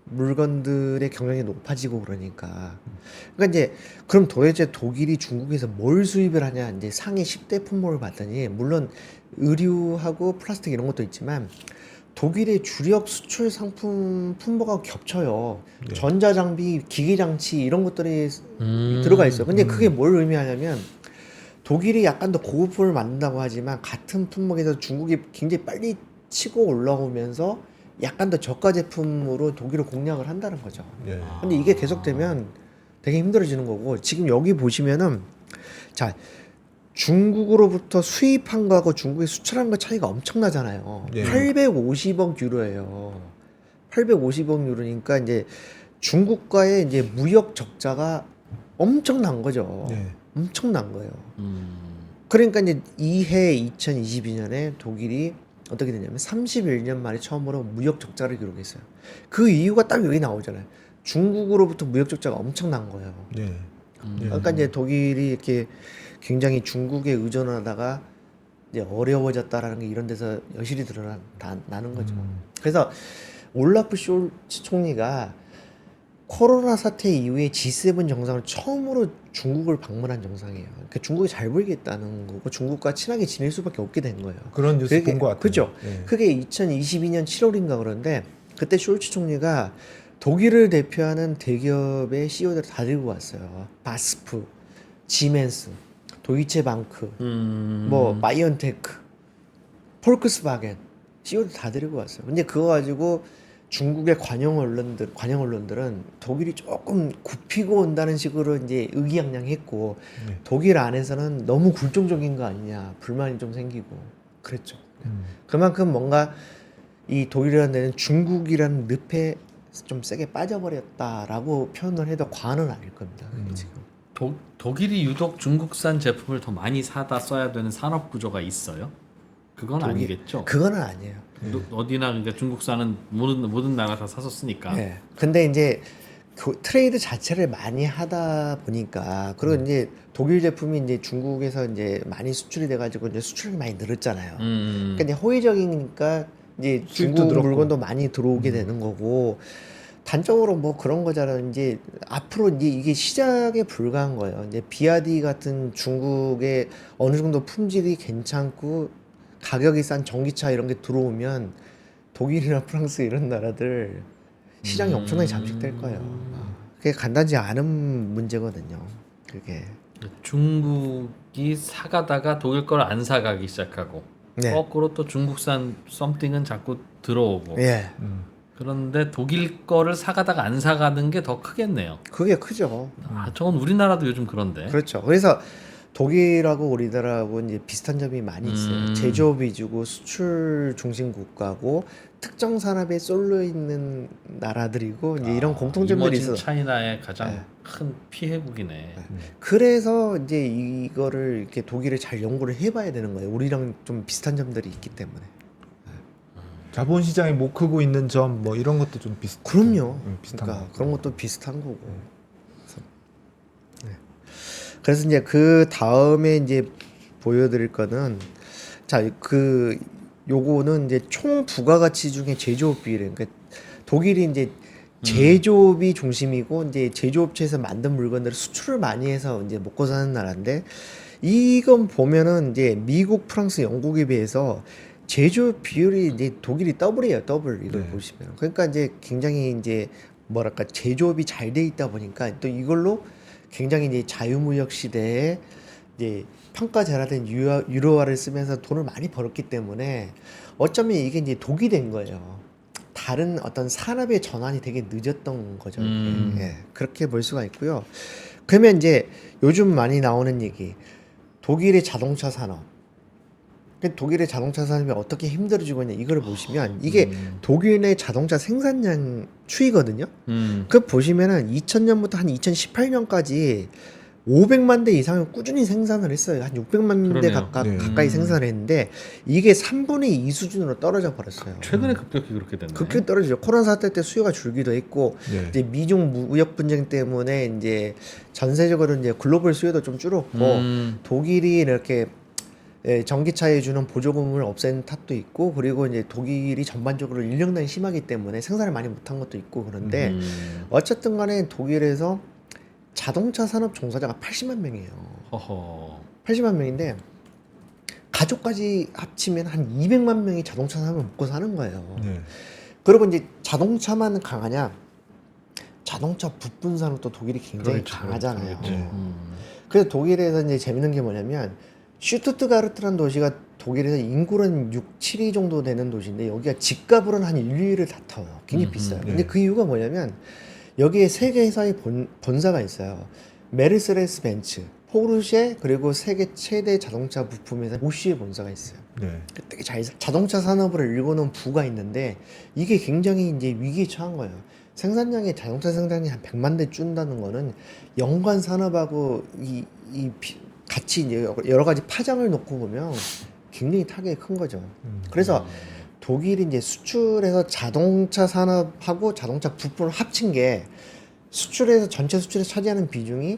물건들의 경쟁이 높아지고 그러니까 이제 그럼 도대체 독일이 중국에서 뭘 수입을 하냐 이제 상위 10대 품목을 봤더니 물론 의류하고 플라스틱 이런 것도 있지만 독일의 주력 수출 상품 품목하고 겹쳐요. 전자장비, 기계장치 이런 것들이 들어가 있어요. 근데 그게 뭘 의미하냐면 독일이 약간 더 고급품을 만든다고 하지만 같은 품목에서 중국이 굉장히 빨리 치고 올라오면서 약간 더 저가 제품으로 독일을 공략을 한다는 거죠. 근데 이게 계속되면 되게 힘들어지는 거고 지금 여기 보시면은 중국으로부터 수입한 거하고 중국에 수출한 거 차이가 엄청나잖아요. 850억 유로예요. 850억 유로니까 이제 중국과의 이제 무역 적자가 엄청난 거죠. 엄청난 거예요. 그러니까 이제 이해 2022년에 독일이 어떻게 되냐면 31년 만에 처음으로 무역 적자를 기록했어요. 그 이유가 딱 여기 나오잖아요. 중국으로부터 무역 적자가 엄청난 거예요. 그러니까 이제 독일이 이렇게 굉장히 중국에 의존하다가 이제 어려워졌다라는 게 이런 데서 여실히 드러나는 거죠. 그래서 올라프 숄츠 총리가 코로나 사태 이후에 G7 정상을 처음으로 중국을 방문한 정상이에요. 그러니까 중국이 잘 보이겠다는 거고 중국과 친하게 지낼 수밖에 없게 된 거예요. 그런 뉴스 본 것 같아요. 그죠? 그게 2022년 7월인가 그런데 그때 숄츠 총리가 독일을 대표하는 대기업의 CEO들 다 들고 왔어요. 바스프, 지멘스, 도이체방크, 뭐 바이언테크, 폴크스바겐 CEO들 다 데리고 왔어요. 근데 그거 가지고 중국의 관영 언론들은 독일이 조금 굽히고 온다는 식으로 이제 의기양양했고 독일 안에서는 너무 굴종적인 거 아니냐 불만이 좀 생기고 그랬죠. 그만큼 뭔가 이 독일이라는 데는 중국이라는 늪에 좀 세게 빠져버렸다라고 표현을 해도 과언은 아닐 겁니다. 지금. 독일이 유독 중국산 제품을 더 많이 사다 써야 되는 산업 구조가 있어요? 그건 아니겠죠. 그건 아니에요. 어디나 그러니까 중국산은 모든 나라 다 사서 쓰니까. 네. 근데 이제 트레이드 자체를 많이 하다 보니까 그리고 이제 독일 제품이 이제 중국에서 이제 많이 수출이 돼가지고 이제 수출이 많이 늘었잖아요. 그러니까 이제 호의적이니까 이제 수입도 중국 늘었고. 물건도 많이 들어오게 되는 거고 단적으로 뭐 그런 거잖아요. 이제 앞으로 이제 이게 시작에 불과한 거예요. 이제 비아디 같은 중국의 어느 정도 품질이 괜찮고 가격이 싼 전기차 이런 게 들어오면 독일이나 프랑스 이런 나라들 시장이 엄청나게 잠식될 거예요. 그게 간단지 않은 문제거든요. 그게. 중국이 사가다가 독일 걸 안 사가기 시작하고 네. 거꾸로 또 중국산 썸띵은 자꾸 들어오고 예. 그런데 독일 거를 사가다가 안 사가는 게 더 크겠네요. 그게 크죠. 저건 우리나라도 요즘 그런데. 그렇죠. 그래서 독일하고 우리나라하고 이제 비슷한 점이 많이 있어요. 제조업 위주고 수출 중심 국가고 특정 산업에 쏠려 있는 나라들이고 이제 이런 공통점들이 이머징 있어. 차이나의 가장 네. 큰 피해국이네. 그래서 이제 이거를 이렇게 독일을 잘 연구를 해봐야 되는 거예요. 우리랑 좀 비슷한 점들이 있기 때문에. 자본 시장이 못 크고 있는 점 뭐 이런 것도 좀 비슷. 그럼요. 비슷한 그러니까 거. 그런 것도 비슷한 거고. 그래서 이제 그 다음에 이제 보여드릴 거는 그 요거는 이제 총 부가가치 중에 제조업 비율. 그러니까 독일이 이제 제조업이 중심이고 이제 제조업체에서 만든 물건들을 수출을 많이 해서 이제 먹고 사는 나라인데 이건 보면은 이제 미국, 프랑스, 영국에 비해서 제조업 비율이 이제 독일이 더블이에요. 더블 이걸 보시면. 그러니까 이제 굉장히 이제 뭐랄까 제조업이 잘 돼 있다 보니까 또 이걸로 굉장히 이제 자유무역 시대에 이제 평가절하된 유로화를 쓰면서 돈을 많이 벌었기 때문에 어쩌면 이게 이제 독이 된 거예요. 다른 어떤 산업의 전환이 되게 늦었던 거죠. 예, 그렇게 볼 수가 있고요. 그러면 이제 요즘 많이 나오는 얘기, 독일의 자동차 산업. 독일의 자동차 산업이 어떻게 힘들어지고 있냐 이걸 보시면 이게 독일의 자동차 생산량 추이거든요. 그 보시면은 2000년부터 한 2018년까지 500만 대 이상을 꾸준히 생산을 했어요. 한 600만 대 가까이 생산을 했는데 이게 3분의 2 수준으로 떨어져 버렸어요. 최근에 급격히 그렇게 됐네. 급격히 떨어지죠. 코로나 사태 때 수요가 줄기도 했고 이제 미중 무역 분쟁 때문에 이제 전세적으로 이제 글로벌 수요도 좀 줄었고 독일이 이렇게 전기차에 주는 보조금을 없앤 탓도 있고 그리고 이제 독일이 전반적으로 인력난이 심하기 때문에 생산을 많이 못한 것도 있고 그런데 어쨌든 간에 독일에서 자동차 산업 종사자가 80만 명이에요. 허허. 80만 명인데 가족까지 합치면 한 200만 명이 자동차 산업을 먹고 사는 거예요. 그리고 이제 자동차만 강하냐? 자동차 부품 산업도 독일이 굉장히 강하잖아요. 그래서 독일에서 이제 재밌는 게 뭐냐면 슈투트가르트라는 도시가 독일에서 인구는 6, 7위 정도 되는 도시인데 여기가 집값으로는 한 1, 2위를 다퉈요. 굉장히 비싸요. 근데 그 이유가 뭐냐면 여기에 세계 회사의 본사가 있어요. 메르세데스 벤츠, 포르쉐 그리고 세계 최대 자동차 부품 회사 보쉬의 본사가 있어요. 되게 자동차 산업을 일궈놓은 부가 있는데 이게 굉장히 이제 위기에 처한 거예요. 생산량이 자동차 생산량이 한 100만 대 준다는 거는 연관 산업하고 같이 이제 여러 가지 파장을 놓고 보면 굉장히 타격이 큰 거죠. 그래서 독일이 이제 수출해서 자동차 산업하고 자동차 부품을 합친 게 수출에서 전체 수출에 차지하는 비중이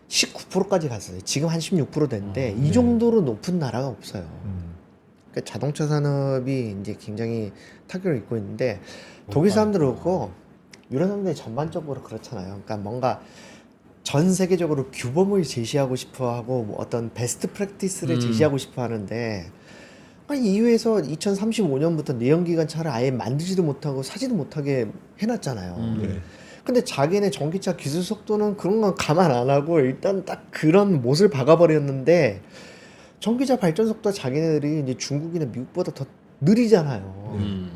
19%까지 갔어요. 지금 한 16% 됐는데 이 정도로 높은 나라가 없어요. 그러니까 자동차 산업이 이제 굉장히 타격을 입고 있는데 독일 사람들은 그렇고 유럽 사람들이 전반적으로 그렇잖아요. 그러니까 뭔가 전 세계적으로 규범을 제시하고 싶어하고 뭐 어떤 베스트 프랙티스를 제시하고 싶어하는데 EU에서 2035년부터 내연기관 차를 아예 만들지도 못하고 사지도 못하게 해놨잖아요. 근데 자기네 전기차 기술 속도는 그런 건 감안 안 하고 일단 딱 그런 못을 박아버렸는데 전기차 발전 속도가 자기네들이 이제 중국이나 미국보다 더 느리잖아요.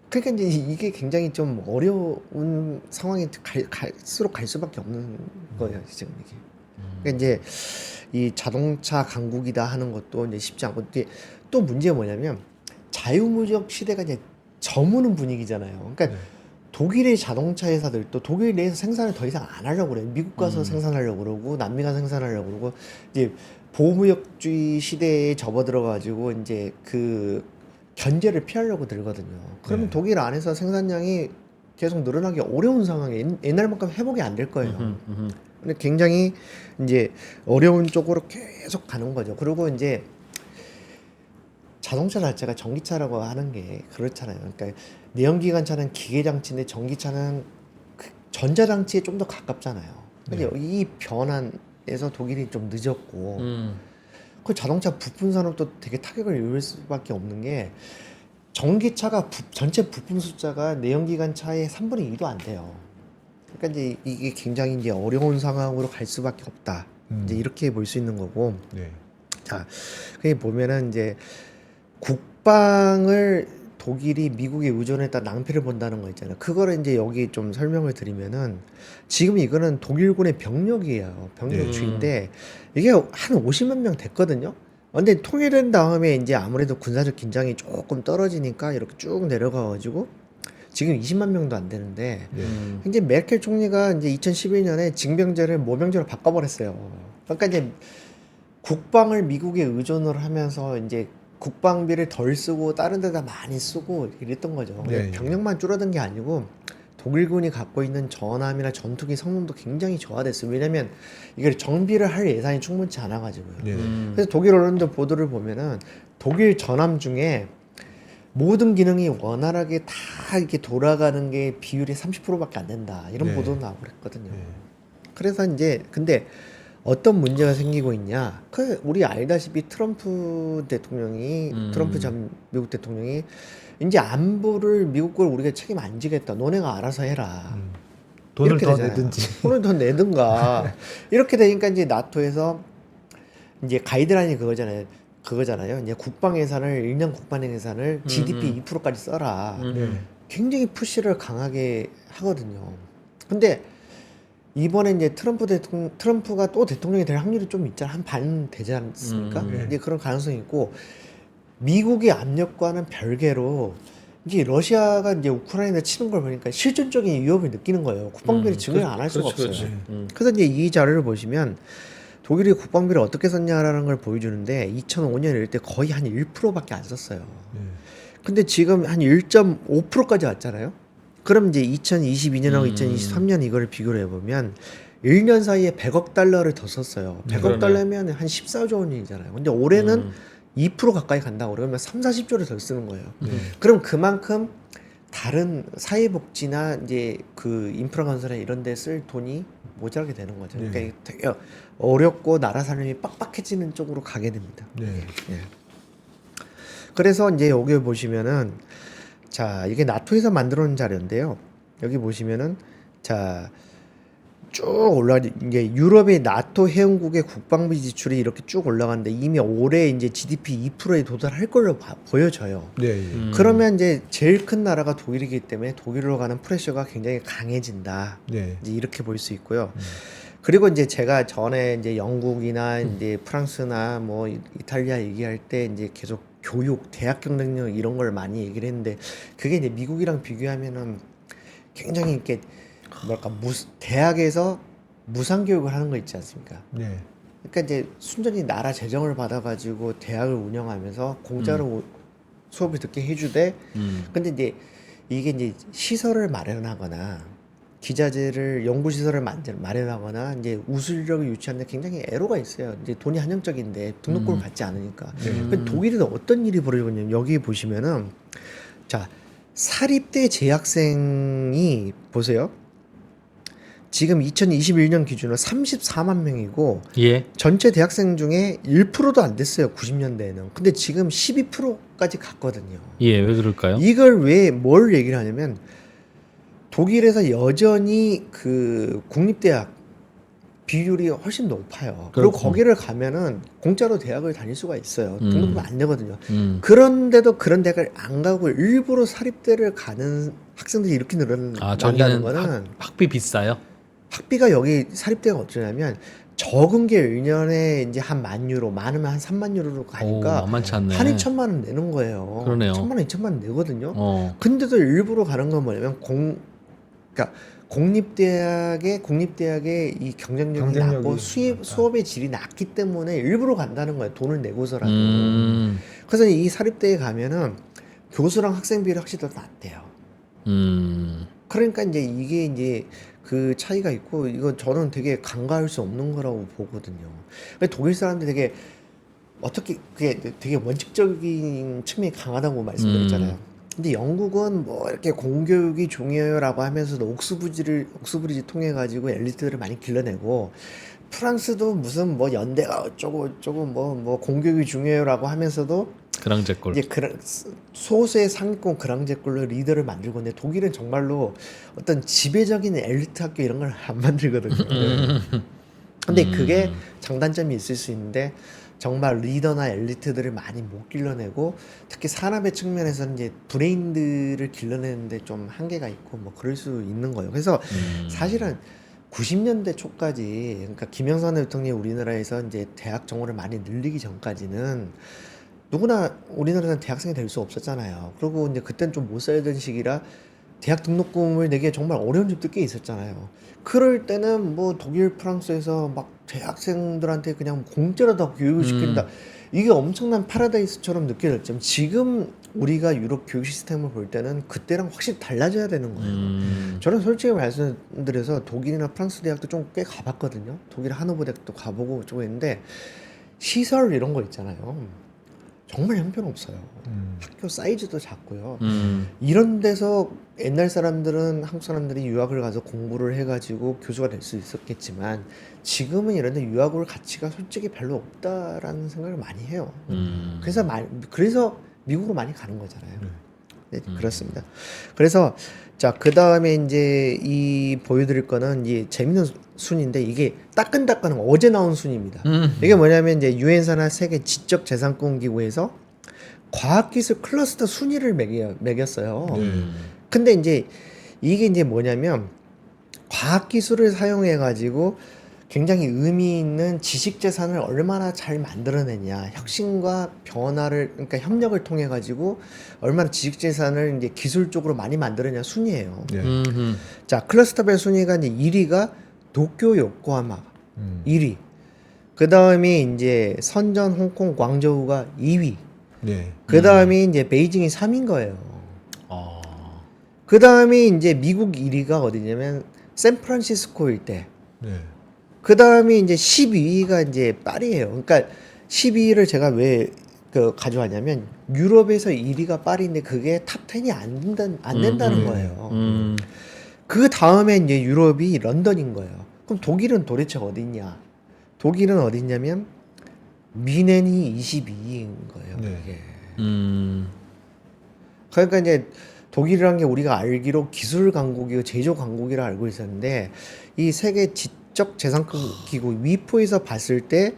그러니까 이제 이게 굉장히 좀 어려운 상황이 갈수록 갈 수밖에 없는 거예요, 지금 이게. 그러니까 이제 이 자동차 강국이다 하는 것도 이제 쉽지 않고 또 문제가 뭐냐면 자유무역 시대가 이제 저무는 분위기잖아요. 그러니까 독일의 자동차 회사들도 독일 내에서 생산을 더 이상 안 하려고 그래요. 미국 가서 생산하려고 그러고 남미 가서 생산하려고 그러고 이제 보호무역주의 시대에 접어들어가지고 이제 그 견제를 피하려고 들거든요. 그러면 독일 안에서 생산량이 계속 늘어나기 어려운 상황에 옛날만큼 회복이 안 될 거예요. 근데 굉장히 이제 어려운 쪽으로 계속 가는 거죠. 그리고 이제 자동차 자체가 전기차라고 하는 게 그렇잖아요. 그러니까 내연기관차는 기계장치인데 전기차는 그 전자장치에 좀 더 가깝잖아요. 근데 이 변환에서 독일이 좀 늦었고 그 자동차 부품 산업도 되게 타격을 입을 수밖에 없는 게 전기차가 전체 부품 숫자가 내연기관차의 3분의 2도 안 돼요. 그러니까 이제 이게 굉장히 이제 어려운 상황으로 갈 수밖에 없다. 이제 이렇게 볼 수 있는 거고. 네. 자, 그게 보면은 이제 국방을 독일이 미국에 의존했다 낭패를 본다는 거 있잖아요. 그거를 이제 여기 좀 설명을 드리면은 지금 이거는 독일군의 병력이에요. 병력주인데 이게 한 50만 명 됐거든요. 근데 통일된 다음에 이제 아무래도 군사적 긴장이 조금 떨어지니까 이렇게 쭉 내려가가지고 지금 20만 명도 안 되는데 이제 메르켈 총리가 이제 2011년에 징병제를 모병제로 바꿔버렸어요. 그러니까 이제 국방을 미국에 의존을 하면서 이제 국방비를 덜 쓰고 다른 데다 많이 쓰고 이랬던 거죠. 네. 병력만 줄어든 게 아니고 독일군이 갖고 있는 전함이나 전투기 성능도 굉장히 저하됐어요. 왜냐면 이걸 정비를 할 예산이 충분치 않아가지고요. 네. 그래서 독일 언론들 보도를 보면은 독일 전함 중에 모든 기능이 원활하게 다 이렇게 돌아가는 게 비율이 30%밖에 안 된다. 이런 네. 보도도 나오고 그랬거든요. 네. 그래서 이제 근데 어떤 문제가 생기고 있냐? 그 우리 알다시피 트럼프 대통령이 트럼프 전 미국 대통령이 이제 안보를 미국 걸 우리가 책임 안 지겠다. 너네가 알아서 해라. 돈을 이렇게 더 되잖아요. 내든지. 돈을 더 내든가. 이렇게 되니까 이제 나토에서 이제 가이드라인이 그거잖아요. 이제 국방 예산을 1년 국방 예산을 GDP 2%까지 써라. 네. 굉장히 푸시를 강하게 하거든요. 근데 이번에 이제 트럼프가 또 대통령이 될 확률이 좀 있잖아. 한 반 되지 않습니까? 네. 이제 그런 가능성이 있고 미국의 압력과는 별개로 이제 러시아가 이제 우크라이나 치는 걸 보니까 실존적인 위협을 느끼는 거예요. 국방비를 증액 안 할 수가 없어요. 그래서 이제 이 자료를 보시면 독일이 국방비를 어떻게 썼냐라는 걸 보여주는데 2005년 이럴 때 거의 한 1%밖에 안 썼어요. 근데 지금 한 1.5%까지 왔잖아요. 그럼 이제 2022년하고 2023년 이거를 비교를 해보면 1년 사이에 100억 달러를 더 썼어요. 100억 그러네. 달러면 한 14조 원이잖아요. 근데 올해는 2% 가까이 간다고 그러면 3, 40조를 더 쓰는 거예요. 그럼 그만큼 다른 사회복지나 이제 그 인프라 건설에 이런 데 쓸 돈이 모자라게 되는 거죠. 그러니까 되게 어렵고 나라 살림이 빡빡해지는 쪽으로 가게 됩니다. 네. 예. 그래서 이제 여기 보시면은 자, 이게 나토에서 만들어 놓은 자료인데요. 여기 보시면은 자, 쭉 올라가 이제 유럽의 나토 회원국의 국방비 지출이 이렇게 쭉 올라가는데 이미 올해 이제 GDP 2%에 도달할 걸로 보여져요. 네. 그러면 이제 제일 큰 나라가 독일이기 때문에 독일로 가는 프레셔가 굉장히 강해진다. 네. 이제 이렇게 볼 수 있고요. 그리고 이제 제가 전에 이제 영국이나 이제 프랑스나 뭐 이탈리아 얘기할 때 이제 계속 교육, 대학 경쟁력 이런 걸 많이 얘기를 했는데 그게 이제 미국이랑 비교하면은 굉장히 이렇게 뭐랄까 대학에서 무상 교육을 하는 거 있지 않습니까? 네. 그러니까 이제 순전히 나라 재정을 받아가지고 대학을 운영하면서 공짜로 수업을 듣게 해주되, 근데 이제 이게 이제 시설을 마련하거나 기자재를 연구 시설을 마련하거나 이제 우수력을 유치하는데 굉장히 애로가 있어요. 이제 돈이 한정적인데 등록금을 받지 않으니까. 근데 독일에는 어떤 일이 벌어지고 있냐면 여기 보시면은 자 사립대 재학생이 보세요. 지금 2021년 기준으로 34만 명이고 예. 전체 대학생 중에 1%도 안 됐어요. 90년대에는. 근데 지금 12%까지 갔거든요. 예, 왜 그럴까요? 이걸 왜 뭘 얘기를 하냐면 독일에서 여전히 그 국립대학 비율이 훨씬 높아요. 그리고 그렇군. 거기를 가면은 공짜로 대학을 다닐 수가 있어요. 등록금 안 내거든요. 그런데도 그런 대학을 안 가고 일부러 사립대를 가는 학생들이 이렇게 아, 늘어난다는 저기는 거는 학비 비싸요? 학비가 여기 사립대가 어쩌냐면 적은 게 1년에 이제 한 10,000유로, 많으면 한 30,000유로로 가니까 오, 만만치 않네. 한 2천만 원 내는 거예요. 그러네요. 1,000만 원, 2천만 원 내거든요. 어. 근데도 일부러 가는 건 뭐냐면 그러니까 국립대학의 이 경쟁력이 경쟁력이 낮고 낮다. 수업의 질이 낮기 때문에 일부러 간다는 거예요. 돈을 내고서라도. 음. 그래서 이 사립대에 가면은 교수랑 학생 비율이 확실히 더 낮대요. 그러니까 이제 이게 이제 그 차이가 있고 이거 저는 되게 간과할 수 없는 거라고 보거든요. 근데 독일 사람들 되게 어떻게 그게 되게 원칙적인 측면이 강하다고 말씀드렸잖아요. 근데 영국은 뭐 이렇게 공교육이 중요해요라고 하면서도 옥스브리지 통해 가지고 엘리트들을 많이 길러내고 프랑스도 무슨 뭐 연대가 어쩌고 뭐 공교육이 중요해요라고 하면서도 그랑제골. 이제 소수의 상위권 그랑제골로 리더를 만들고 있는데 독일은 정말로 어떤 지배적인 엘리트 학교 이런 걸 안 만들거든요. 근데 그게 장단점이 있을 수 있는데 정말 리더나 엘리트들을 많이 못 길러내고 특히 산업의 측면에서는 이제 브레인들을 길러내는데 좀 한계가 있고 뭐 그럴 수 있는 거예요. 그래서 사실은 90년대 초까지 그러니까 김영삼 대통령이 우리나라에서 이제 대학 정원을 많이 늘리기 전까지는 누구나 우리나라는 대학생이 될 수 없었잖아요. 그리고 이제 그때는 좀 못 살던 시기라 대학 등록금을 내기 정말 어려운 집도 꽤 있었잖아요. 그럴 때는 뭐 독일, 프랑스에서 막 대학생들한테 그냥 공짜로 다 교육을 시킨다. 이게 엄청난 파라다이스처럼 느껴졌지만 지금 우리가 유럽 교육 시스템을 볼 때는 그때랑 확실히 달라져야 되는 거예요. 저는 솔직히 말씀드려서 독일이나 프랑스 대학도 좀 꽤 가봤거든요. 독일 하노버 대학도 가보고 좀 했는데 시설 이런 거 있잖아요. 정말 형편없어요. 학교 사이즈도 작고요. 이런 데서 옛날 사람들은 한국 사람들이 유학을 가서 공부를 해가지고 교수가 될 수 있었겠지만 지금은 이런 데 유학 올 가치가 솔직히 별로 없다라는 생각을 많이 해요. 그래서 미국으로 많이 가는 거잖아요. 네, 그렇습니다. 그래서 자, 그 다음에 이제 이 보여드릴 거는 이 재밌는 순인데 이게 따끈따끈한 어제 나온 순입니다. 이게 뭐냐면 이제 유엔사나 세계 지적재산권 기구에서 과학기술 클러스터 순위를 매겼어요. 근데 이제 이게 이제 뭐냐면 과학기술을 사용해 가지고 굉장히 의미 있는 지식재산을 얼마나 잘 만들어내냐, 혁신과 변화를, 그러니까 협력을 통해 가지고 얼마나 지식재산을 이제 기술적으로 많이 만들어내냐 순위예요. 자, 클러스터별 순위가 이제 1위가 도쿄 요코하마 1위. 그 다음에 이제 선전, 홍콩, 광저우가 2위. 그 다음에 이제 베이징이 3위인 거예요. 그 다음에 이제 미국 1위가 어디냐면 샌프란시스코 일대. 그 다음에 이제 12위가 이제 파리예요. 그러니까 12위를 제가 왜 가져왔냐면 유럽에서 1위가 파리인데 그게 탑 10이 안 된다는 거예요. 그 다음에 이제 유럽이 런던인 거예요. 그럼 독일은 도대체 어디냐? 독일은 어디냐면 미넨이 22위인 거예요. 이게. 그러니까 이제 독일이라는 게 우리가 알기로 기술 강국이고 제조 강국이라 알고 있었는데 이 세계 지적재산권 기구 위포에서 봤을 때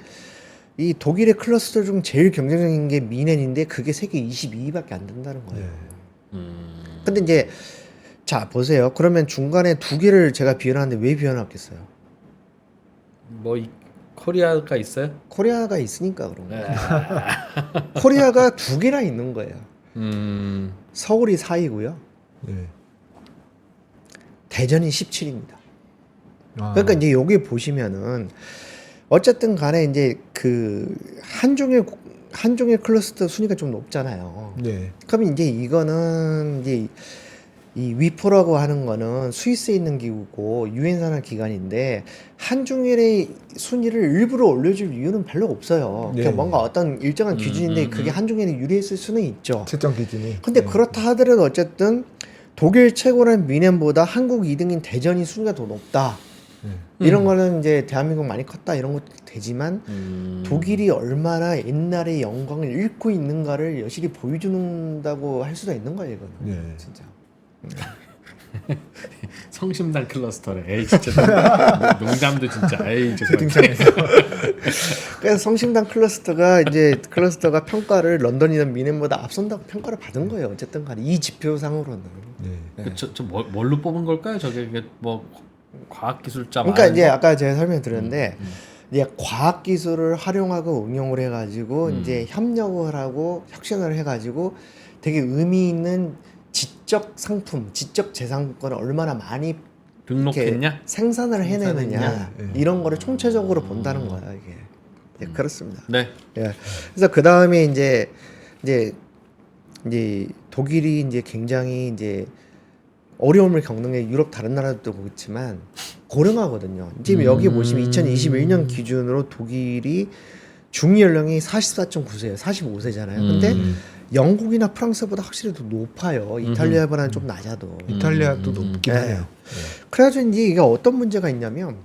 이 독일의 클러스터 중 제일 경쟁적인 게 미넨인데 그게 세계 22위밖에 안 된다는 거예요. 근데 이제 자 보세요. 그러면 중간에 두 개를 제가 비워놨는데 왜 비워놨겠어요? 코리아가 있어요? 코리아가 있으니까 그런 거예요. 코리아가 두 개나 있는 거예요. 서울이 4위고요. 대전이 17위입니다. 그러니까 이제 여기 보시면은 어쨌든 간에 이제 그 한중의 클러스터 순위가 좀 높잖아요. 그럼 이제 이거는 이제 이 위포라고 하는 거는 스위스에 있는 기구고 유엔 산하 기관인데 한중일의 순위를 일부러 올려줄 이유는 별로 없어요. 그러니까 뭔가 어떤 일정한 기준인데 그게 한중일에 유리했을 수는 있죠. 채점 기준이. 근데 그렇다 하더라도 어쨌든 독일 최고라는 미넨보다 한국 2등인 대전이 순위가 더 높다. 이런 거는 이제 대한민국 많이 컸다 이런 것도 되지만 독일이 얼마나 옛날의 영광을 잃고 있는가를 여실히 보여준다고 할 수도 있는 거예요, 이거는. 진짜. 성심당 클러스터래. 에이 진짜 농담도 진짜. 에이 채팅창에서. 그래서 성심당 클러스터가 평가를 런던이나 미넨보다 앞선다고 평가를 받은 거예요. 어쨌든 간에 이 지표상으로는. 뭘로 뽑은 걸까요? 저게 뭐 과학기술자. 그러니까 이제 아까 제가 설명드렸는데 이제 과학기술을 활용하고 응용을 해가지고 이제 협력을 하고 혁신을 해가지고 되게 의미 있는 지적 상품, 지적 재산권을 얼마나 많이 등록했냐? 생산을 해내느냐 이런 거를 총체적으로 본다는 거예요 이게. 네, 그렇습니다. 네. 예. 그래서 그 다음에 이제 독일이 이제 굉장히 이제 어려움을 겪는 게 유럽 다른 나라도 그렇지만 고령화거든요. 지금 여기 보시면 2021년 기준으로 독일이 중위 연령이 44.9세예요. 45세잖아요. 근데 영국이나 프랑스보다 확실히 더 높아요. 이탈리아보다는 좀 낮아도. 이탈리아도 높긴 하네요. 그래가지고 이제 이게 어떤 문제가 있냐면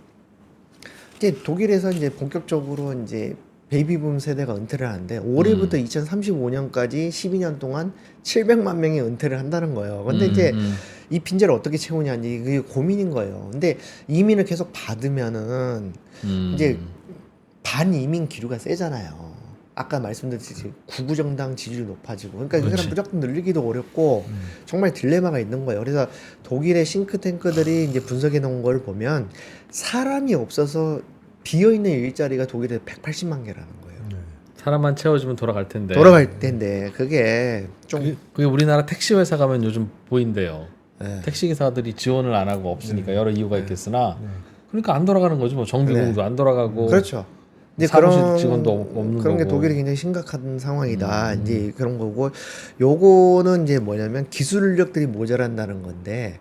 이제 독일에서 이제 본격적으로 이제 베이비붐 세대가 은퇴를 하는데 올해부터 2035년까지 12년 동안 700만 명이 은퇴를 한다는 거예요. 근데 이제 이 빈자를 어떻게 채우냐 이제 그게 고민인 거예요. 근데 이민을 계속 받으면은 이제 반이민 기류가 세잖아요. 아까 말씀드렸듯이 구구정당 지지율이 높아지고 그러니까 그 사람 무조건 늘리기도 어렵고 정말 딜레마가 있는 거예요. 그래서 독일의 싱크탱크들이 이제 분석해 놓은 걸 보면 사람이 없어서 비어있는 일자리가 독일에 180만 개라는 거예요. 사람만 채워주면 돌아갈 텐데. 돌아갈 텐데 그게 좀 그게 우리나라 택시 회사 가면 요즘 보인대요. 네. 택시 기사들이 지원을 안 하고 없으니까 여러 이유가 있겠으나 그러니까 안 돌아가는 거지 뭐 정비공도 안 돌아가고. 그렇죠. 이제 사무실 그런 직원도 없는 그런 게 거고. 독일이 굉장히 심각한 상황이다. 이제 그런 거고 요거는 이제 뭐냐면 기술력들이 모자란다는 건데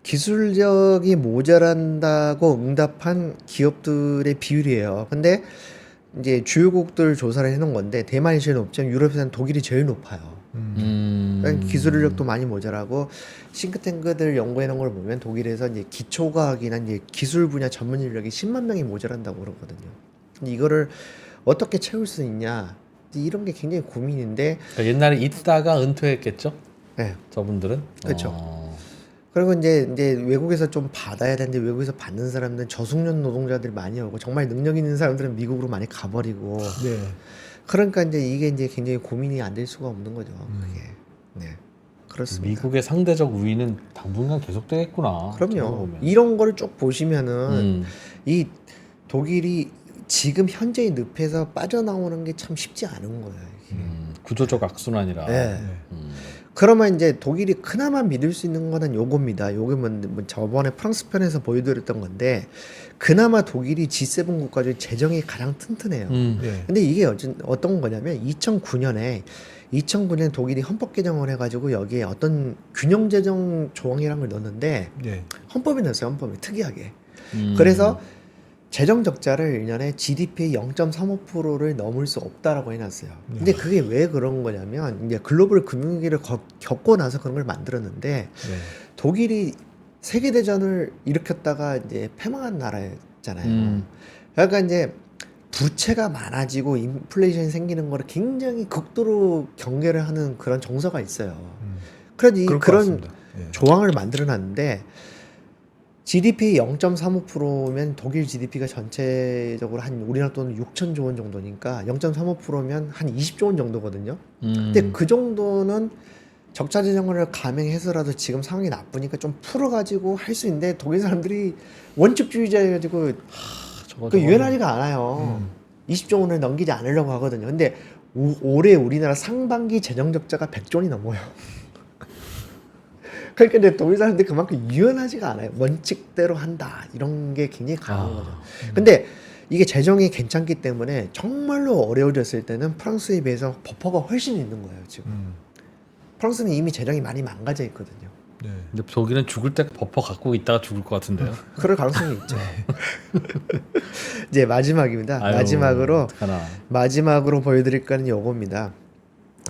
기술력이 모자란다고 응답한 기업들의 비율이에요. 근데 이제 주요국들 조사를 해놓은 건데 대만이 제일 높지만 유럽에서는 독일이 제일 높아요. 그러니까 기술력도 많이 모자라고 싱크탱크들 연구해놓은 걸 보면 독일에서 이제 기초과학이나 이제 기술 분야 전문 인력이 10만 명이 모자란다고 그러거든요. 근데 이거를 어떻게 채울 수 있냐 이런 게 굉장히 고민인데 그러니까 옛날에 있다가 은퇴했겠죠? 네. 저분들은. 그렇죠. 그리고 이제 외국에서 좀 받아야 되는데 외국에서 받는 사람들은 저숙련 노동자들이 많이 오고 정말 능력 있는 사람들은 미국으로 많이 가버리고 네. 그러니까 이제 이게 이제 굉장히 고민이 안 될 수가 없는 거죠. 그게 네 그렇습니다. 미국의 상대적 우위는 당분간 계속되겠구나. 그럼요. 보면. 이런 거를 쭉 보시면은 이 독일이 지금 현재의 늪에서 빠져나오는 게 참 쉽지 않은 거예요. 이게. 구조적 악순환이라. 네. 그러면 이제 독일이 그나마 믿을 수 있는 거는 요겁니다. 요게 뭐 저번에 프랑스 편에서 보여드렸던 건데 그나마 독일이 G7 국가 중에 재정이 가장 튼튼해요. 네. 근데 이게 어떤 거냐면 2009년에 독일이 헌법 개정을 해가지고 여기에 어떤 균형 재정 조항이라는 걸 넣었는데 네. 헌법에 넣었어요. 헌법에 특이하게. 그래서 재정 적자를 1년에 GDP의 0.35%를 넘을 수 없다라고 해놨어요. 근데 그게 왜 그런 거냐면 이제 글로벌 금융위기를 겪고 나서 그런 걸 만들었는데 네. 독일이 세계 대전을 일으켰다가 이제 패망한 나라였잖아요. 그러니까 이제 부채가 많아지고 인플레이션이 생기는 거를 굉장히 극도로 경계를 하는 그런 정서가 있어요. 그래서 그럴 것 그런 같습니다. 예. 조항을 만들어놨는데 GDP 0.35%면 독일 GDP가 전체적으로 한 우리나라 돈은 6천조 원 정도니까 0.35%면 한 20조 원 정도거든요. 근데 그 정도는 적자 재정을 감행해서라도 지금 상황이 나쁘니까 좀 풀어가지고 할 수 있는데 독일 사람들이 원칙주의자여가지고 그 유연하지가 않아요. 20조 원을 넘기지 않으려고 하거든요. 근데 올해 우리나라 상반기 재정 적자가 100조 원이 넘어요. 그러니까 이제 독일 사람들이 그만큼 유연하지가 않아요. 원칙대로 한다 이런 게 굉장히 강한 거죠. 근데 이게 재정이 괜찮기 때문에 정말로 어려워졌을 때는 프랑스에 비해서 버퍼가 훨씬 있는 거예요. 지금 프랑스는 이미 재정이 많이 망가져 있거든요. 네. 근데 독일은 죽을 때 버퍼 갖고 있다가 죽을 것 같은데요. 그럴 가능성이 있죠. 이제 마지막입니다. 아유, 어떡하나. 마지막으로 보여드릴 거는 요겁니다.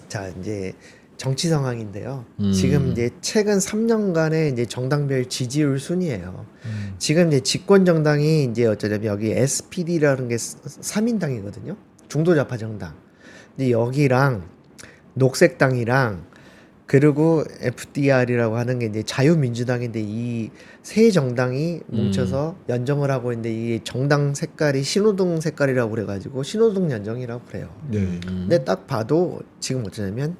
자 이제 정치 상황인데요. 지금 이제 최근 3년간의 이제 정당별 지지율 순이에요. 지금 이제 집권 정당이 이제 어쩌자면 여기 SPD라는 게 3인당이거든요. 중도좌파 정당. 근데 여기랑 녹색당이랑 그리고 FDR이라고 하는 게 이제 자유민주당인데 이 세 정당이 뭉쳐서 연정을 하고 있는데 이 정당 색깔이 신호등 색깔이라고 그래가지고 신호등 연정이라고 그래요. 네. 근데 딱 봐도 지금 어쩌냐면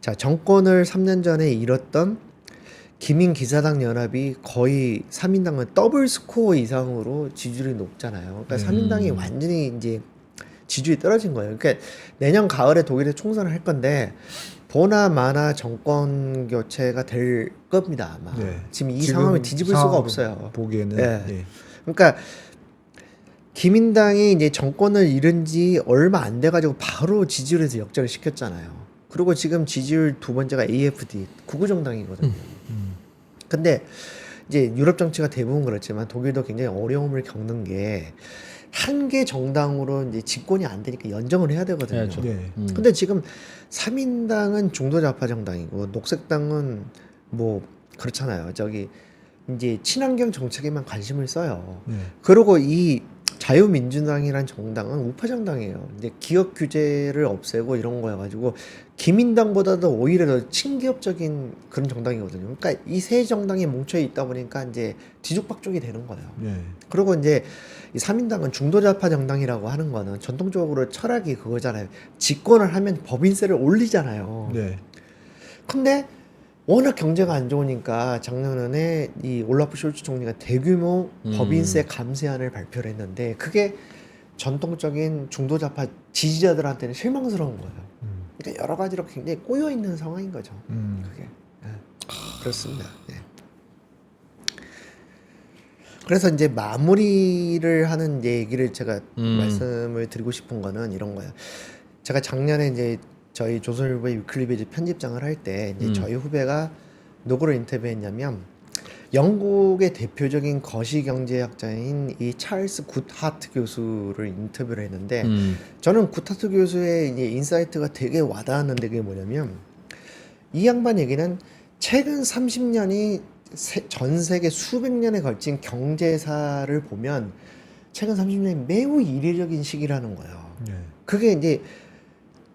자 정권을 3년 전에 잃었던 기민기사당 연합이 거의 3인당은 더블 스코어 이상으로 지지율이 높잖아요. 그러니까 3인당이 완전히 이제 지지율이 떨어진 거예요. 그러니까 내년 가을에 독일에 총선을 할 건데 보나마나 정권 교체가 될 겁니다. 아마. 네. 지금 이 상황을 뒤집을 수가 없어요. 보기에는. 네. 네. 그러니까 기민당이 이제 정권을 잃은 지 얼마 안 돼가지고 바로 지지율에서 역전을 시켰잖아요. 그리고 지금 지지율 두 번째가 AFD, 구구정당이거든요. 근데 이제 유럽 정치가 대부분 그렇지만 독일도 굉장히 어려움을 겪는 게 한 개 정당으로 이제 집권이 안 되니까 연정을 해야 되거든요. 해야죠. 네. 근데 지금 3인당은 중도 좌파 정당이고 녹색당은 뭐 그렇잖아요. 저기 이제 친환경 정책에만 관심을 써요. 네. 그리고 이 자유민주당이란 정당은 우파 정당이에요. 이제 기업 규제를 없애고 이런 거여가지고 기민당보다도 오히려 더 친기업적인 그런 정당이거든요. 그러니까 이 세 정당이 뭉쳐 있다 보니까 이제 뒤죽박죽이 되는 거예요. 네. 그리고 이제 이 3인당은 중도좌파 정당이라고 하는 거는 전통적으로 철학이 그거잖아요. 집권을 하면 법인세를 올리잖아요. 네. 근데 워낙 경제가 안 좋으니까 작년에 이 올라프 숄츠 총리가 대규모 법인세 감세안을 발표를 했는데 그게 전통적인 중도좌파 지지자들한테는 실망스러운 거예요. 그러니까 여러 가지로 굉장히 꼬여 있는 상황인 거죠. 그게 그렇습니다. 네. 그래서 이제 마무리를 하는 이제 얘기를 제가 말씀을 드리고 싶은 거는 이런 거예요. 제가 작년에 이제 저희 조선일보의 위클리 베이지 편집장을 할 때 이제 저희 후배가 누구를 인터뷰했냐면 영국의 대표적인 거시경제학자인 이 찰스 굿하트 교수를 인터뷰를 했는데 저는 굿하트 교수의 이제 인사이트가 되게 와닿았는데 그게 뭐냐면 이 양반 얘기는 최근 30년이 전 세계 수백 년에 걸친 경제사를 보면 최근 30년이 매우 이례적인 시기라는 거예요. 네. 그게 이제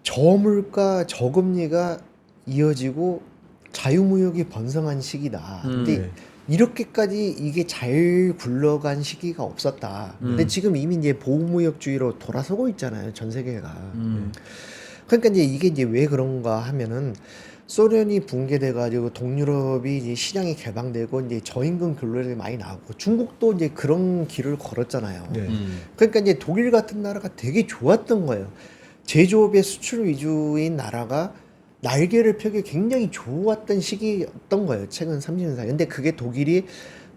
저물가 저금리가 이어지고 자유무역이 번성한 시기다. 근데 네. 이렇게까지 이게 잘 굴러간 시기가 없었다. 근데 지금 이미 이제 보호무역주의로 돌아서고 있잖아요, 전 세계가. 그러니까 이제 이게 이제 왜 그런가 하면은 소련이 붕괴돼가지고 동유럽이 이제 시장이 개방되고 이제 저임금 근로력이 많이 나오고 중국도 이제 그런 길을 걸었잖아요. 네. 그러니까 이제 독일 같은 나라가 되게 좋았던 거예요. 제조업의 수출 위주인 나라가 날개를 펴기 굉장히 좋았던 시기였던 거예요. 최근 30년 사이. 근데 그게 독일이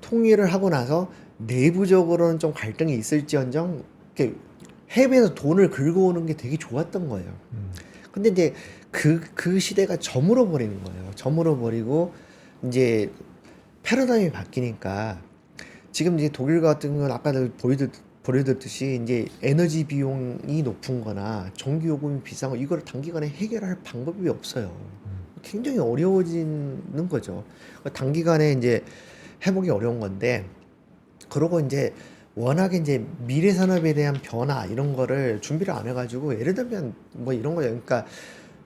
통일을 하고 나서 내부적으로는 좀 갈등이 있을지언정 이렇게 해외에서 돈을 긁어오는 게 되게 좋았던 거예요. 근데 이제 그 시대가 저물어 버리는 거예요. 저물어 버리고 이제 패러다임이 바뀌니까 지금 이제 독일 같은 건 아까 보여드렸듯이 이제 에너지 비용이 높은 거나 전기 요금이 비싼 거 이걸 단기간에 해결할 방법이 없어요. 굉장히 어려워지는 거죠. 단기간에 이제 해보기 어려운 건데 그러고 이제 워낙에 이제 미래 산업에 대한 변화 이런 거를 준비를 안 해가지고 예를 들면 뭐 이런 거예요. 그러니까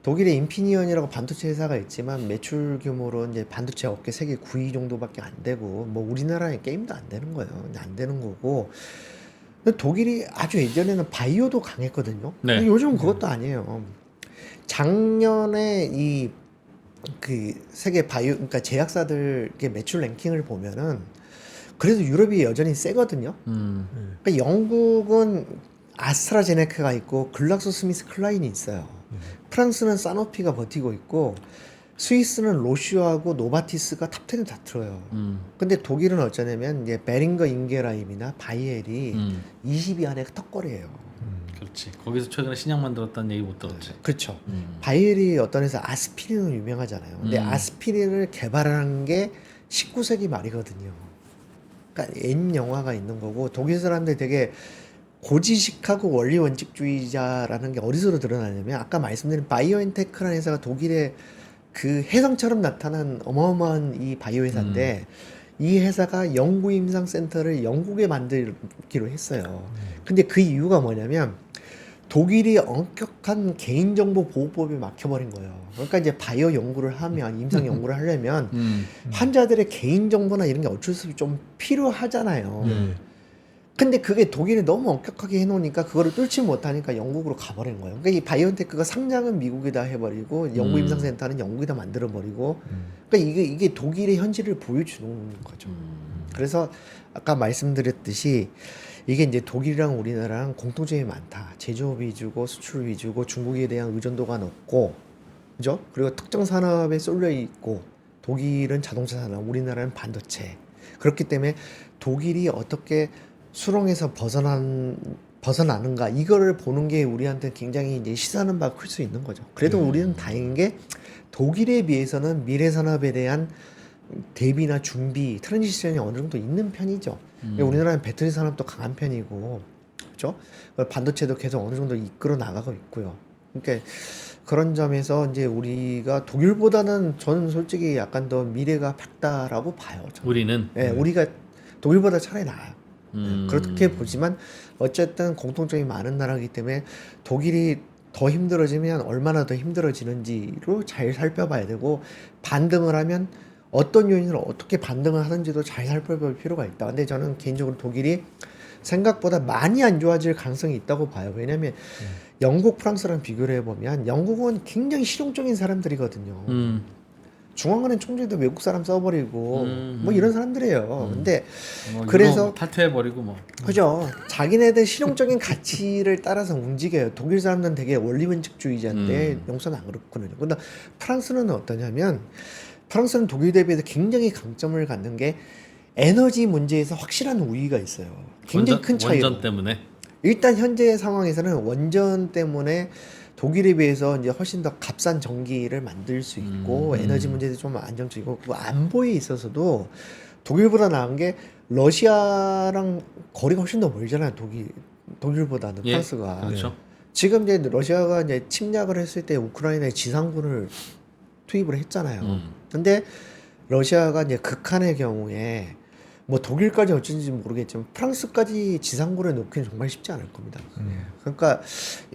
독일의 인피니언이라고 반도체 회사가 있지만 매출 규모로 이제 반도체 업계 세계 9위 정도밖에 안 되고 뭐 우리나라의 게임도 안 되는 거예요. 안 되는 거고. 근데 독일이 아주 예전에는 바이오도 강했거든요. 네. 근데 요즘은 그것도 아니에요. 작년에 이 그 세계 바이오 그러니까 제약사들의 매출 랭킹을 보면은 그래도 유럽이 여전히 세거든요. 그러니까 영국은 아스트라제네카가 있고 글락소스미스클라인이 있어요. 프랑스는 사노피가 버티고 있고 스위스는 로슈하고 노바티스가 탑10에 다 들어요. 근데 독일은 어쩌냐면 이제 베링거 인게라임이나 바이엘이 20위 안에 턱걸이에요. 그렇지. 거기서 최근에 신약 만들었다는 얘기 못 들었지. 그렇죠. 바이엘이 어떤 회사 아스피린으로 유명하잖아요. 근데 아스피린을 개발한 게 19세기 말이거든요. 그러니까 옛 영화가 있는 거고 독일 사람들 되게 고지식하고 원리 원칙주의자라는 게 어디서로 드러나냐면 아까 말씀드린 바이오엔테크라는 회사가 독일의 그 혜성처럼 나타난 어마어마한 이 바이오 회사인데 이 회사가 연구 임상센터를 영국에 만들기로 했어요. 근데 그 이유가 뭐냐면 독일이 엄격한 개인정보 보호법에 막혀버린 거예요. 그러니까 이제 바이오 연구를 하면 임상 연구를 하려면 환자들의 개인정보나 이런 게 어쩔 수 없이 좀 필요하잖아요. 근데 그게 독일이 너무 엄격하게 해놓으니까 그거를 뚫지 못하니까 영국으로 가버린 거예요. 그러니까 이 바이오엔테크가 상장은 미국에다 해버리고 연구 임상센터는 영국에다 만들어버리고 그러니까 이게 독일의 현실을 보여주는 거죠. 그래서 아까 말씀드렸듯이 이게 이제 독일이랑 우리나라랑 공통점이 많다. 제조업 위주고 수출 위주고 중국에 대한 의존도가 높고, 그죠? 그리고 특정 산업에 쏠려 있고, 독일은 자동차 산업, 우리나라는 반도체. 그렇기 때문에 독일이 어떻게 수렁에서 벗어나는가 이거를 보는 게 우리한테 굉장히 이제 시사하는 바가 클 수 있는 거죠. 그래도 우리는 다행인 게 독일에 비해서는 미래 산업에 대한 대비나 준비, 트랜지션이 어느 정도 있는 편이죠. 우리나라는 배터리 산업도 강한 편이고, 그렇죠? 반도체도 계속 어느 정도 이끌어 나가고 있고요. 그러니까 그런 점에서 이제 우리가 독일보다는 저는 솔직히 약간 더 미래가 밝다라고 봐요. 저는. 우리는 네, 우리가 독일보다 차라리 나아요. 그렇게 보지만 어쨌든 공통점이 많은 나라이기 때문에 독일이 더 힘들어지면 얼마나 더 힘들어지는지로 잘 살펴봐야 되고, 반등을 하면 어떤 요인으로 어떻게 반등을 하는지도 잘 살펴볼 필요가 있다. 근데 저는 개인적으로 독일이 생각보다 많이 안 좋아질 가능성이 있다고 봐요. 왜냐하면 영국, 프랑스랑 비교를 해보면 영국은 굉장히 실용적인 사람들이거든요. 중앙은행 총재도 외국 사람 써버리고 뭐 이런 사람들이에요. 근데 뭐 그래서 유럽 탈퇴해버리고 뭐. 그죠. 자기네들 실용적인 가치를 따라서 움직여요. 독일 사람들은 되게 원리원칙주의자인데 영국은 안 그렇거든요. 근데 프랑스는 어떠냐면, 프랑스는 독일 대비해서 굉장히 강점을 갖는 게 에너지 문제에서 확실한 우위가 있어요. 굉장히 큰 차이로. 원전 때문에. 일단 현재 상황에서는 원전 때문에 독일에 비해서 이제 훨씬 더 값싼 전기를 만들 수 있고, 에너지 문제도 좀 안정적이고, 그 안보에 있어서도 독일보다 나은 게 러시아랑 거리가 훨씬 더 멀잖아요. 독일보다는 예, 프랑스가. 그렇죠. 지금 이제 러시아가 이제 침략을 했을 때 우크라이나에 지상군을 투입을 했잖아요. 근데 러시아가 이제 극한의 경우에 뭐 독일까지 어쩐지 모르겠지만 프랑스까지 지상군을 놓기는 정말 쉽지 않을 겁니다. 그러니까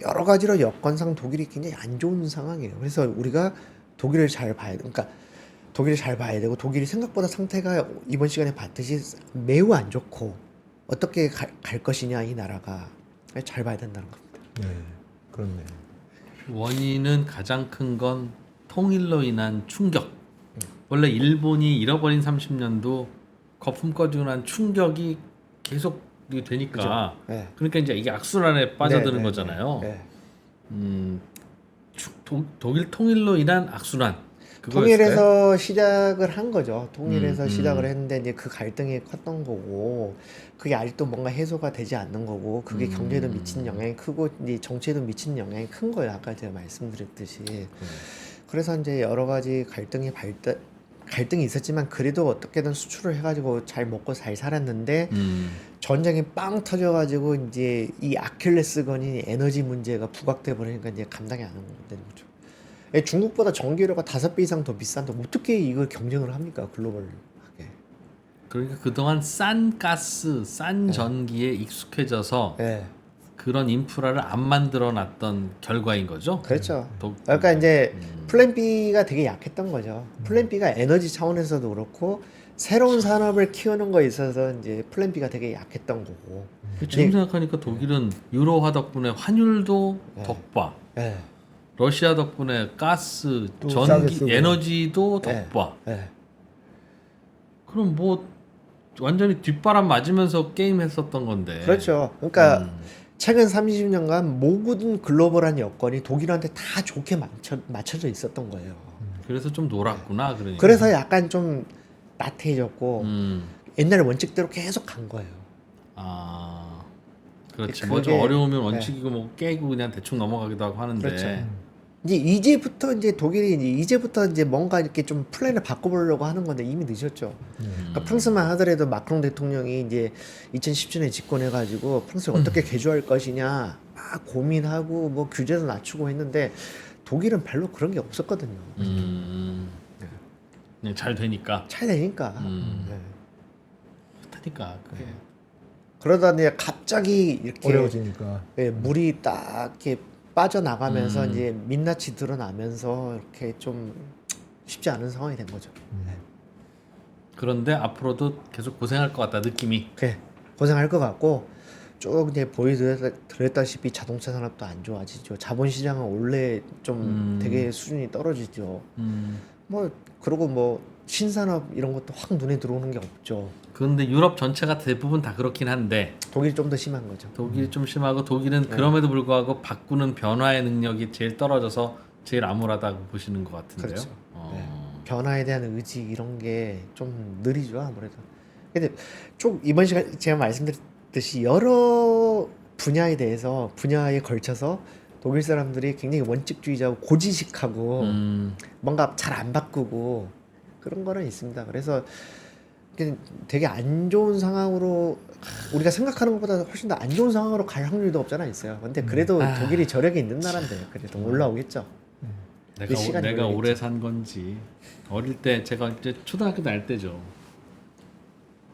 여러 가지로 여건상 독일이 굉장히 안 좋은 상황이에요. 그래서 우리가 독일을 잘 봐야 돼. 그러니까 독일을 잘 봐야 되고, 독일이 생각보다 상태가 이번 시간에 봤듯이 매우 안 좋고, 어떻게 갈 것이냐 이 나라가 잘 봐야 된다는 겁니다. 네, 그렇네. 원인은 가장 큰 건 통일로 인한 충격. 원래 일본이 잃어버린 30년도 거품 꺼지고 난 충격이 계속 되니까, 네. 그러니까 이제 이게 악순환에 빠져드는 네, 거잖아요. 네. 독일 통일로 인한 악순환. 통일에서 시작을 한 거죠. 통일에서 시작을 했는데 이제 그 갈등이 컸던 거고, 그게 아직도 뭔가 해소가 되지 않는 거고, 그게 경제에도 미치는 영향이 크고, 이제 정치에도 미치는 영향이 큰 거예요. 아까 제가 말씀드렸듯이. 그래서 이제 여러 가지 갈등이 있었지만, 그래도 어떻게든 수출을 해가지고 잘 먹고 잘 살았는데, 전쟁이 빵 터져가지고 이제 이 아킬레스건인 에너지 문제가 부각돼 버리니까 이제 감당이 안 되는 거죠. 중국보다 전기료가 5배 이상 더 비싼데 어떻게 이걸 경쟁을 합니까, 글로벌하게. 그러니까 그동안 싼 가스, 싼 전기에 익숙해져서 네. 그런 인프라를 안 만들어 놨던 결과인 거죠. 그렇죠. 그러니까 이제 플랜 B가 되게 약했던 거죠. 플랜 B가 에너지 차원에서도 그렇고, 새로운 산업을 키우는 거에 있어서 이제 플랜 B가 되게 약했던 거고. 지금 생각하니까 독일은 유로화 덕분에 환율도 덕바, 네. 러시아 덕분에 가스, 또 싸게 전기, 쓰고. 에너지도 덕바. 네. 그럼 뭐 완전히 뒷바람 맞으면서 게임 했었던 건데. 그렇죠. 그러니까 최근 30년간 모든 글로벌한 여건이 독일한테 다 좋게 맞춰져 있었던 거예요. 그래서 좀 놀았구나. 그러니까. 그래서 약간 좀 나태해졌고, 옛날 원칙대로 계속 간 거예요. 아, 그렇지. 그게- 뭐 좀 어려우면 원칙이고 뭐 깨고 그냥 대충 넘어가기도 하고 하는데. 그렇죠. 이제부터 이제 독일이 이제부터 이제 뭔가 이렇게 좀 플랜을 바꿔보려고 하는 건데 이미 늦었죠. 그러니까 프랑스만 하더라도 마크롱 대통령이 이제 2017년에 집권해가지고 프랑스를 어떻게 개조할 것이냐 막 고민하고 뭐 규제도 낮추고 했는데, 독일은 별로 그런 게 없었거든요. 그냥 잘 되니까. 잘 되니까. 네. 그러니까 그게. 그러다 이제 갑자기 이렇게 어려워지니까. 예, 물이 딱 이렇게 빠져나가면서 이제 민낯이 드러나면서 이렇게 좀 쉽지 않은 상황이 된 거죠. 그런데 앞으로도 계속 고생할 것 같다 느낌이. 그래, 고생할 것 같고, 쭉 이제 보여드렸다시피 자동차 산업도 안 좋아지죠. 자본시장은 원래 좀 되게 수준이 떨어지죠. 뭐 그리고 뭐 신산업 이런 것도 확 눈에 들어오는 게 없죠. 그런데 유럽 전체가 대부분 다 그렇긴 한데 독일이 좀 더 심한 거죠. 독일이 좀 심하고, 독일은 그럼에도 불구하고 바꾸는 변화의 능력이 제일 떨어져서 제일 암울하다고 보시는 것 같은데요. 그렇죠. 네. 변화에 대한 의지 이런 게 좀 느리죠, 아무래도. 근데 쭉 이번 시간 제가 말씀드렸듯이 여러 분야에 걸쳐서 독일 사람들이 굉장히 원칙주의자고 고지식하고 뭔가 잘 안 바꾸고 그런 거는 있습니다. 그래서 되게 안 좋은 상황으로 우리가 생각하는 것보다 훨씬 더 안 좋은 상황으로 갈 확률도 없잖아 있어요. 근데 그래도 독일이 저력이 있는 나라인데 그래도 올라오겠죠. 그 시간이 내가 걸리겠죠. 오래 산 건지 어릴 때 제가 이제 초등학교 다닐 때죠.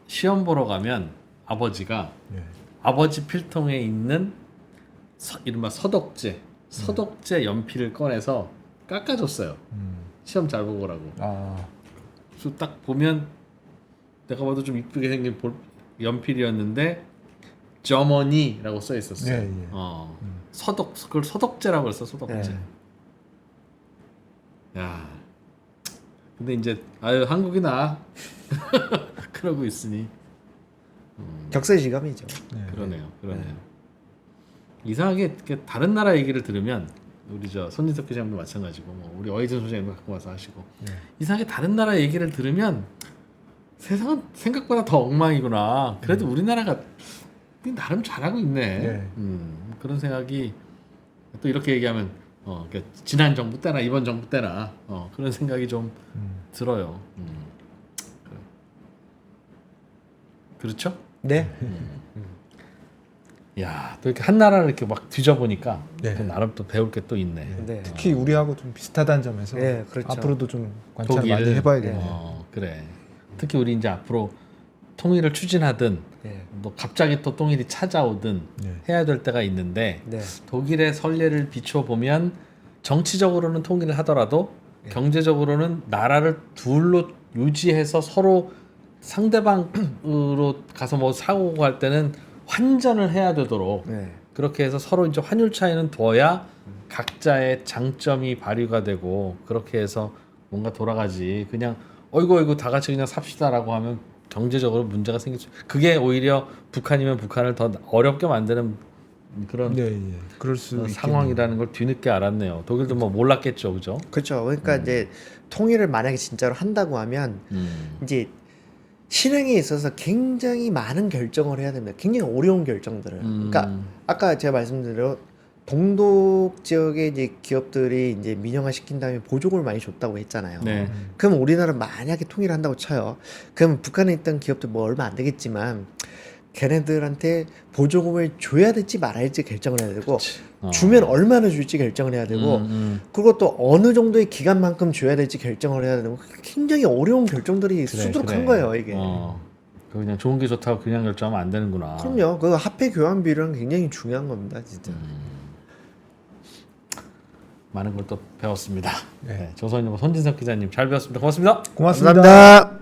시험 보러 가면 아버지가 네. 아버지 필통에 있는 이른바 서독제 연필을 꺼내서 깎아줬어요. 시험 잘 보고 오라고. 아, 그래서 딱 보면 내가 봐도 좀 이쁘게 생긴 연필이었는데 저머니라고 써 있었어요. 네, 예. 그걸 서독제라고 그랬어. 서독제. 네. 야, 근데 이제 아유 한국이 나 그러고 있으니 격세지감이죠. 네. 그러네요. 이상하게 이렇게 다른 나라 얘기를 들으면 우리 저 손진석 기자님도 마찬가지고 뭐 우리 어이든 소장님도 갖고 와서 하시고 이상하게 다른 나라 얘기를 들으면 세상은 생각보다 더 엉망이구나. 그래도 우리나라가 나름 잘하고 있네. 네. 그런 생각이 또 이렇게 얘기하면 그러니까 지난 정부 때나 이번 정부 때나 그런 생각이 좀 들어요. 그렇죠? 네. 야, 또 이렇게 한 나라를 이렇게 막 뒤져보니까 네. 또 나름 또 배울 게 또 있네. 네. 특히 우리하고 좀 비슷하다는 점에서 네, 그렇죠. 앞으로도 좀 관찰 독일. 많이 해봐야겠네요. 그래. 특히 우리 이제 앞으로 통일을 추진하든 네. 뭐 갑자기 또 통일이 찾아오든 네. 해야 될 때가 있는데 네. 독일의 선례를 비춰보면 정치적으로는 통일을 하더라도 경제적으로는 나라를 둘로 유지해서 서로 상대방으로 가서 뭐 사고고 할 때는 환전을 해야 되도록 네. 그렇게 해서 서로 이제 환율 차이는 둬야 각자의 장점이 발휘가 되고 그렇게 해서 뭔가 돌아가지. 그냥 어이구 다 같이 그냥 삽시다라고 하면 경제적으로 문제가 생기죠. 그게 오히려 북한이면 북한을 더 어렵게 만드는 그런 네, 예. 그럴 수 상황이라는 걸 뒤늦게 알았네요. 독일도 뭐 몰랐겠죠, 그죠? 그렇죠. 그러니까 이제 통일을 만약에 진짜로 한다고 하면 이제 실행에 있어서 굉장히 많은 결정을 해야 됩니다. 굉장히 어려운 결정들을. 그러니까 아까 제가 말씀드린 대로 동독 지역의 이제 기업들이 이제 민영화 시킨 다음에 보조금을 많이 줬다고 했잖아요. 네. 그럼 우리나라 만약에 통일을 한다고 쳐요. 그럼 북한에 있던 기업들 뭐 얼마 안 되겠지만 걔네들한테 보조금을 줘야 될지 말아야 될지 결정을 해야 되고 주면 얼마나 줄지 결정을 해야 되고 그리고 또 어느 정도의 기간만큼 줘야 될지 결정을 해야 되고 굉장히 어려운 결정들이 수두룩한 거예요 이게. 그냥 좋은 게 좋다고 그냥 결정하면 안 되는구나. 그럼요. 그 화폐 교환 비율은 굉장히 중요한 겁니다, 진짜. 많은 걸 또 배웠습니다. 네. 네, 조선일보 손진석 기자님 잘 배웠습니다. 고맙습니다. 고맙습니다. 감사합니다.